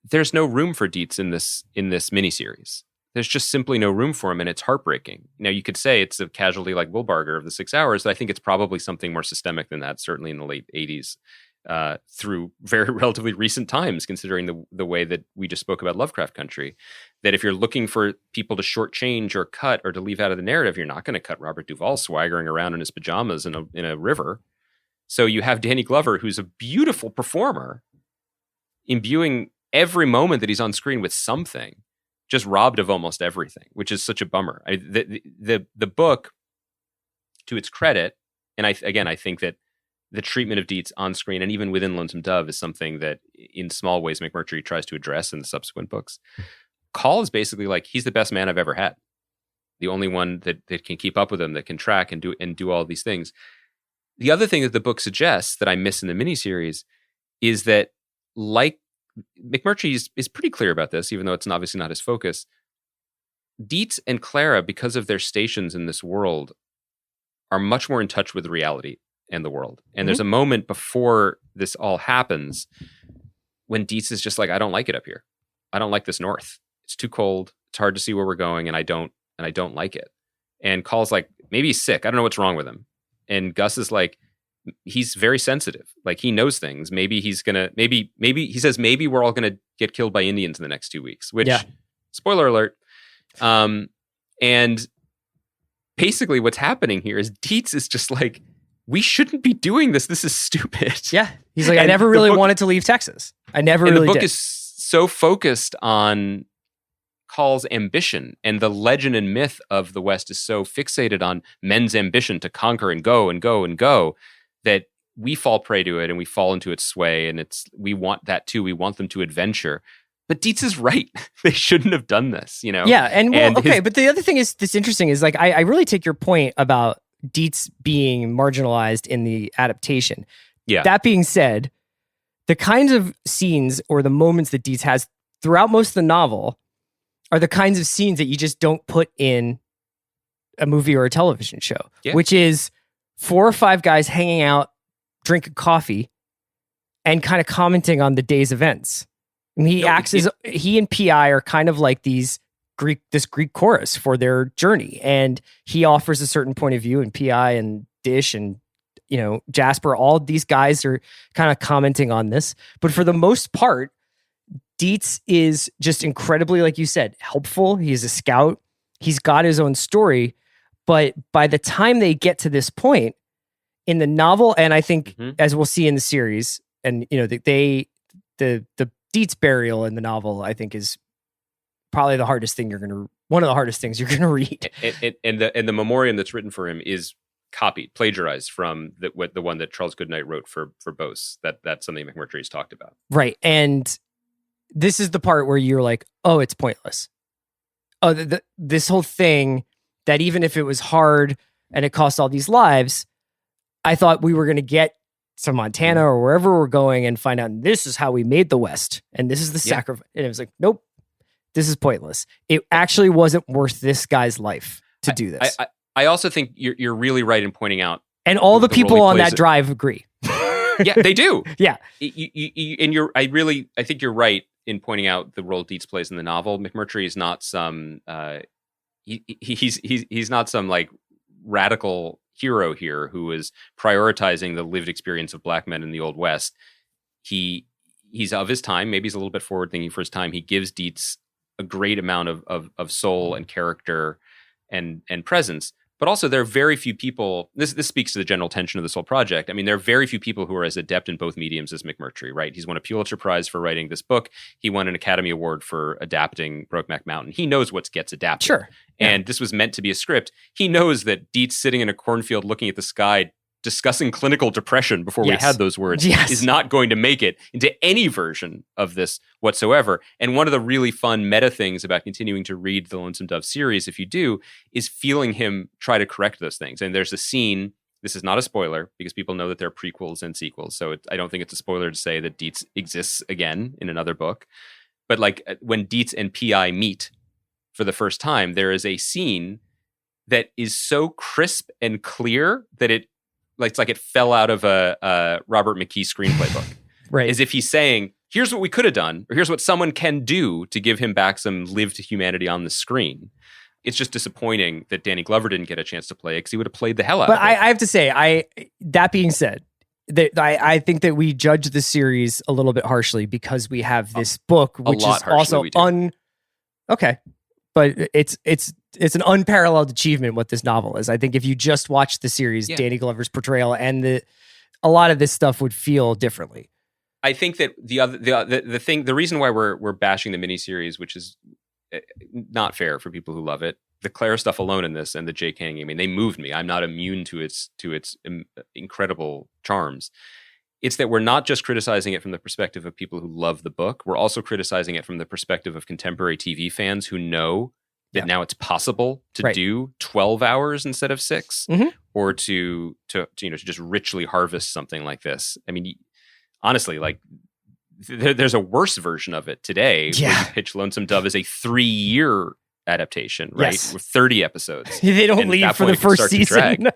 there's no room for Dietz in this miniseries. There's just simply no room for him, and it's heartbreaking. Now, you could say it's a casualty like Wilbarger of the 6 Hours, but I think it's probably something more systemic than that, certainly in the late 80s, through very relatively recent times, considering the way that we just spoke about Lovecraft Country, that if you're looking for people to shortchange or cut or to leave out of the narrative, you're not going to cut Robert Duvall swaggering around in his pajamas in a river. So you have Danny Glover, who's a beautiful performer, imbuing every moment that he's on screen with something, just robbed of almost everything, which is such a bummer. The book, to its credit, and I think that the treatment of Dietz on screen and even within Lonesome Dove is something that in small ways McMurtry tries to address in the subsequent books. Call is basically like, he's the best man I've ever had. The only one that can keep up with him, that can track and do all these things. The other thing that the book suggests that I miss in the miniseries is that, like McMurtry is pretty clear about this, even though it's obviously not his focus. Dietz and Clara, because of their stations in this world, are much more in touch with reality and the world. And there's a moment before this all happens when Dietz is just like, I don't like it up here. I don't like this north. It's too cold. It's hard to see where we're going, and I don't like it. And Call's like, maybe he's sick. I don't know what's wrong with him. And Gus is like, he's very sensitive. Like, he knows things. Maybe he's gonna, maybe he says, maybe we're all gonna get killed by Indians in the next 2 weeks, which, spoiler alert. And basically what's happening here is Dietz is just like, we shouldn't be doing this. This is stupid. Yeah. He's like, I never really wanted to leave Texas. I never really did. The book is so focused on Call's ambition, and the legend and myth of the West is so fixated on men's ambition to conquer and go and go and go, that we fall prey to it and we fall into its sway, and we want that too. We want them to adventure. But Dietz is right. They shouldn't have done this, Yeah. And but the other thing that's interesting is, like, I really take your point about Dietz being marginalized in the adaptation. Yeah. That being said, the kinds of scenes or the moments that Dietz has throughout most of the novel are the kinds of scenes that you just don't put in a movie or a television show, which is 4 or 5 guys hanging out, drinking coffee, and kind of commenting on the day's events. And he and PI are kind of like this Greek chorus for their journey. And he offers a certain point of view, and PI and Dish and, Jasper, all these guys are kind of commenting on this. But for the most part, Dietz is just incredibly, like you said, helpful. He's a scout. He's got his own story. But by the time they get to this point in the novel, and I think as we'll see in the series, and the Dietz burial in the novel, I think, is probably the hardest thing you're going to one of the hardest things you're going to read. And the memoriam that's written for him is copied, plagiarized from the one that Charles Goodnight wrote for Bose. That's something McMurtry's talked about. Right. And this is the part where you're like, oh, it's pointless. Oh, this whole thing that even if it was hard and it cost all these lives, I thought we were going to get to Montana or wherever we're going and find out this is how we made the West. And this is the sacrifice. And it was like, nope, this is pointless. It actually wasn't worth this guy's life to do this. I also think you're really right in pointing out. And all the people on that drive agree. Yeah, they do. Yeah. I think you're right in pointing out the role Dietz plays in the novel. McMurtry is not some he's not some like radical hero here who is prioritizing the lived experience of black men in the Old West. He's of his time. Maybe he's a little bit forward thinking for his time. He gives Dietz a great amount of soul and character and presence. But also, there are very few people. This speaks to the general tension of this whole project. I mean, there are very few people who are as adept in both mediums as McMurtry, right? He's won a Pulitzer Prize for writing this book. He won an Academy Award for adapting Brokeback Mountain. He knows what gets adapted. Sure. And this was meant to be a script. He knows that Dietz sitting in a cornfield looking at the sky discussing clinical depression before we had those words is not going to make it into any version of this whatsoever. And one of the really fun meta things about continuing to read the Lonesome Dove series, if you do, is feeling him try to correct those things. And there's a scene, this is not a spoiler because people know that there are prequels and sequels. So I don't think it's a spoiler to say that Dietz exists again in another book. But like when Dietz and P.I. meet for the first time, there is a scene that is so crisp and clear that it's like it fell out of a Robert McKee screenplay book. Right. As if he's saying, here's what we could have done, or here's what someone can do to give him back some lived humanity on the screen. It's just disappointing that Danny Glover didn't get a chance to play it because he would have played the hell out of it. But I have to say, that being said, I think that we judge the series a little bit harshly because we have this book, which is also okay. But it's an unparalleled achievement what this novel is. I think if you just watch the series, Danny Glover's portrayal and a lot of this stuff would feel differently. I think that the reason why we're bashing the miniseries, which is not fair for people who love it, the Clara stuff alone in this and the Jake hanging, I mean, they moved me. I'm not immune to its incredible charms. It's that we're not just criticizing it from the perspective of people who love the book. We're also criticizing it from the perspective of contemporary TV fans who know that now it's possible to do 12 hours instead of 6, or to just richly harvest something like this. I mean, honestly, like there's a worse version of it today. Where you pitch Lonesome Dove as a 3-year adaptation, right? With 30 episodes. They don't leave for the first season.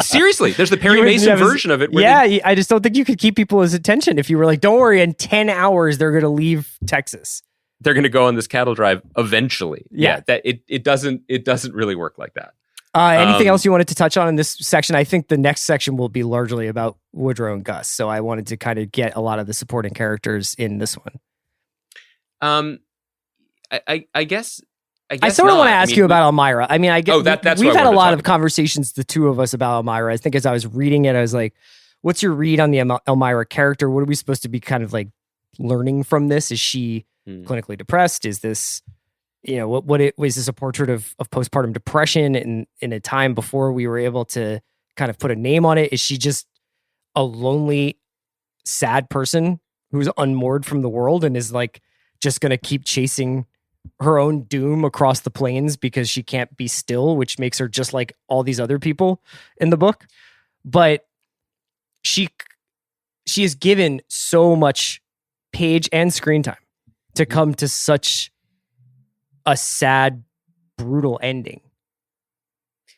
Seriously, there's the Perry Mason version of it. I just don't think you could keep people's attention if you were like, don't worry, in 10 hours, they're going to leave Texas. They're going to go on this cattle drive eventually. That it doesn't really work like that. Anything else you wanted to touch on in this section? I think the next section will be largely about Woodrow and Gus. So I wanted to kind of get a lot of the supporting characters in this one. I guess I sort of want to ask you about Elmira. I mean, I get that's we've had a lot of conversations, the two of us, about Elmira. I think as I was reading it, I was like, what's your read on the Elmira character? What are we supposed to be kind of like learning from this? Is she clinically depressed? Is this, was this a portrait of postpartum depression in a time before we were able to kind of put a name on it? Is she just a lonely, sad person who's unmoored from the world and is like just going to keep chasing her own doom across the plains because she can't be still, which makes her just like all these other people in the book? But she is given so much page and screen time to come to such a sad, brutal ending,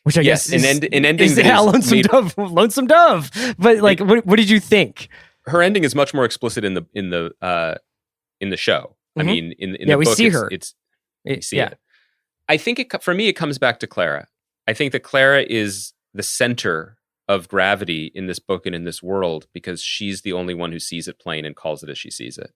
which I guess an ending is Lonesome Dove. But like, what did you think? Her ending is much more explicit in the show. I mean, in the book, we see her. We see it. I think for me, it comes back to Clara. I think that Clara is the center of gravity in this book and in this world because she's the only one who sees it plain and calls it as she sees it.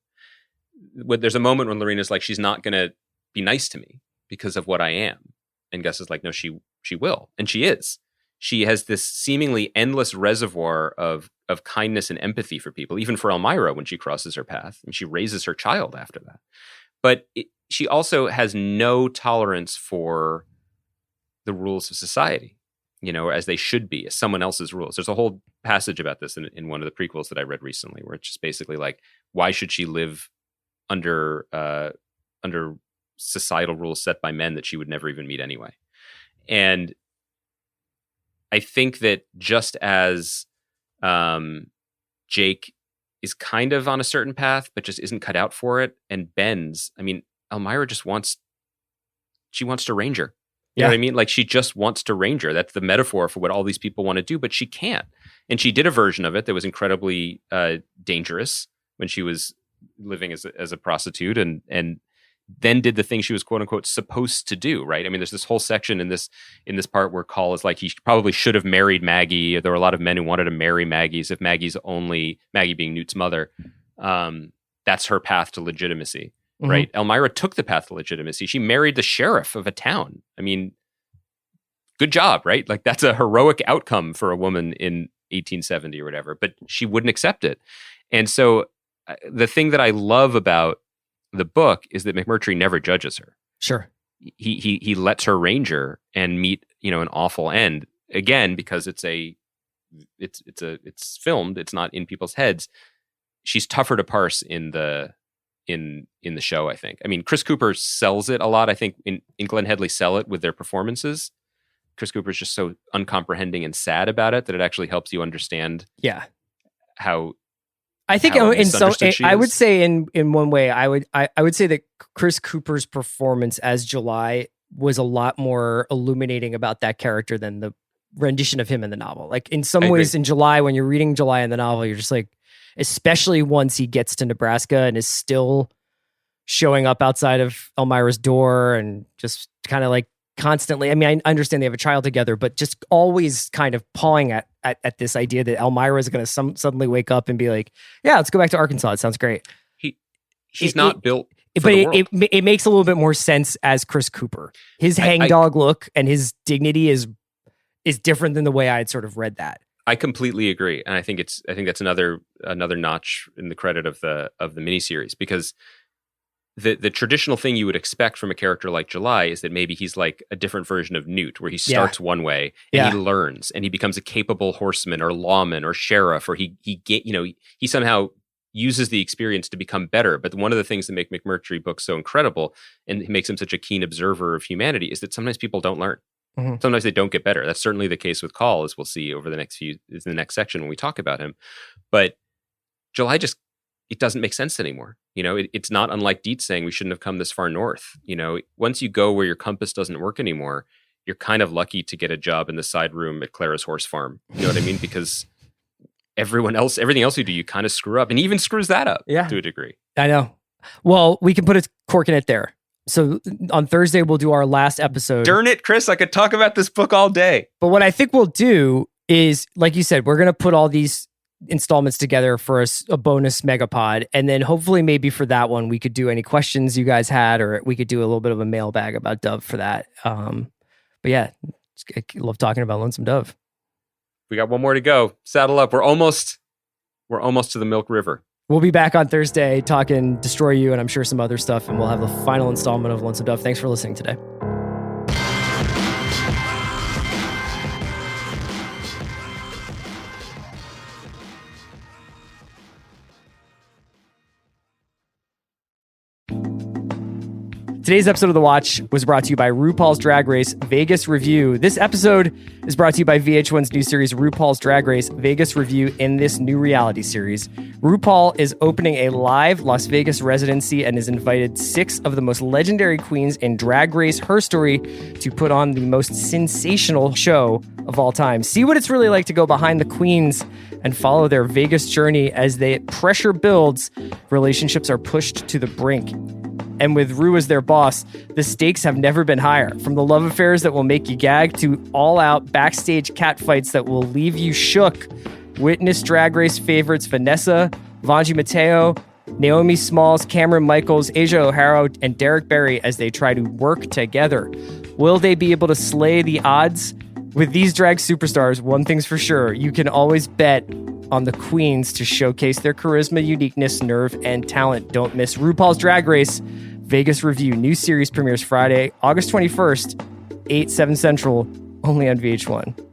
There's a moment when Lorena's like, she's not going to be nice to me because of what I am. And Gus is like, no, she will. And she is. She has this seemingly endless reservoir of kindness and empathy for people, even for Elmira when she crosses her path, and she raises her child after that. But she also has no tolerance for the rules of society, as they should be, as someone else's rules. There's a whole passage about this in one of the prequels that I read recently, where it's just basically like, why should she live under societal rules set by men that she would never even meet anyway? And I think that just as Jake is kind of on a certain path, but just isn't cut out for it, and bends, I mean, Elmira just wants to ranger. You know what I mean? Like, she just wants to ranger. That's the metaphor for what all these people want to do, but she can't. And she did a version of it that was incredibly dangerous when she was living as a prostitute, and then did the thing she was quote unquote supposed to do, right? I mean, there's this whole section in this part where Call is like, he probably should have married Maggie. There were a lot of men who wanted to marry Maggie, as if Maggie being Newt's mother, that's her path to legitimacy. Right. Elmira took the path to legitimacy. She married the sheriff of a town. I mean, good job, right? Like, that's a heroic outcome for a woman in 1870 or whatever, but she wouldn't accept it. And so the thing that I love about the book is that McMurtry never judges her. Sure. He lets her ranger and meet, an awful end, again, because it's filmed. It's not in people's heads. She's tougher to parse in the show, I think. I mean, Chris Cooper sells it a lot. I think in Glenn Headley sell it with their performances. Chris Cooper's just so uncomprehending and sad about it that it actually helps you understand. Yeah. How I think in some, I would say in one way, I would say that Chris Cooper's performance as July was a lot more illuminating about that character than the rendition of him in the novel. Like, in some ways, in July, when you're reading July in the novel, you're just like, especially once he gets to Nebraska and is still showing up outside of Elmira's door and just kind of like constantly, I mean, I understand they have a child together, but just always kind of pawing at this idea that Elmira is going to suddenly wake up and be like, yeah, let's go back to Arkansas. It sounds great. He's not built for but the world. It makes a little bit more sense as Chris Cooper. His hangdog look and his dignity is different than the way I had sort of read that. I completely agree, and I think that's another notch in the credit of the miniseries, because the traditional thing you would expect from a character like July is that maybe he's like a different version of Newt, where he starts one way and he learns and he becomes a capable horseman or lawman or sheriff, or he somehow uses the experience to become better. But one of the things that make McMurtry books so incredible and makes him such a keen observer of humanity is that sometimes people don't learn. Mm-hmm. Sometimes they don't get better. That's certainly the case with Call, as we'll see over the next section when we talk about him. But July it doesn't make sense anymore. It's not unlike Dietz saying we shouldn't have come this far north. Once you go where your compass doesn't work anymore, you're kind of lucky to get a job in the side room at Clara's horse farm. You know what I mean? Because everything else you do, you kind of screw up, and he even screws that up to a degree. I know. Well, we can put a cork in it there. So on Thursday, we'll do our last episode. Darn it, Chris, I could talk about this book all day. But what I think we'll do is, like you said, we're going to put all these installments together for a bonus megapod. And then hopefully maybe for that one, we could do any questions you guys had, or we could do a little bit of a mailbag about Dove for that. But yeah, I love talking about Lonesome Dove. We got one more to go. Saddle up. We're almost to the Milk River. We'll be back on Thursday talking Destroy You and I'm sure some other stuff, and we'll have the final installment of Lonesome Dove. Thanks for listening today. Today's episode of The Watch was brought to you by RuPaul's Drag Race Vegas Review. This episode is brought to you by VH1's new series, RuPaul's Drag Race Vegas Review. In this new reality series, RuPaul is opening a live Las Vegas residency and has invited 6 of the most legendary queens in Drag Race Her Story to put on the most sensational show of all time. See what it's really like to go behind the queens and follow their Vegas journey as the pressure builds, relationships are pushed to the brink. And with Ru as their boss, the stakes have never been higher. From the love affairs that will make you gag to all-out backstage catfights that will leave you shook. Witness Drag Race favorites Vanessa, Vanjie Mateo, Naomi Smalls, Cameron Michaels, Asia O'Hara, and Derek Barry as they try to work together. Will they be able to slay the odds? With these drag superstars, one thing's for sure, you can always bet on the queens to showcase their charisma, uniqueness, nerve, and talent. Don't miss RuPaul's Drag Race Vegas Review. New series premieres Friday, August 21st, 8, 7 Central, only on VH1.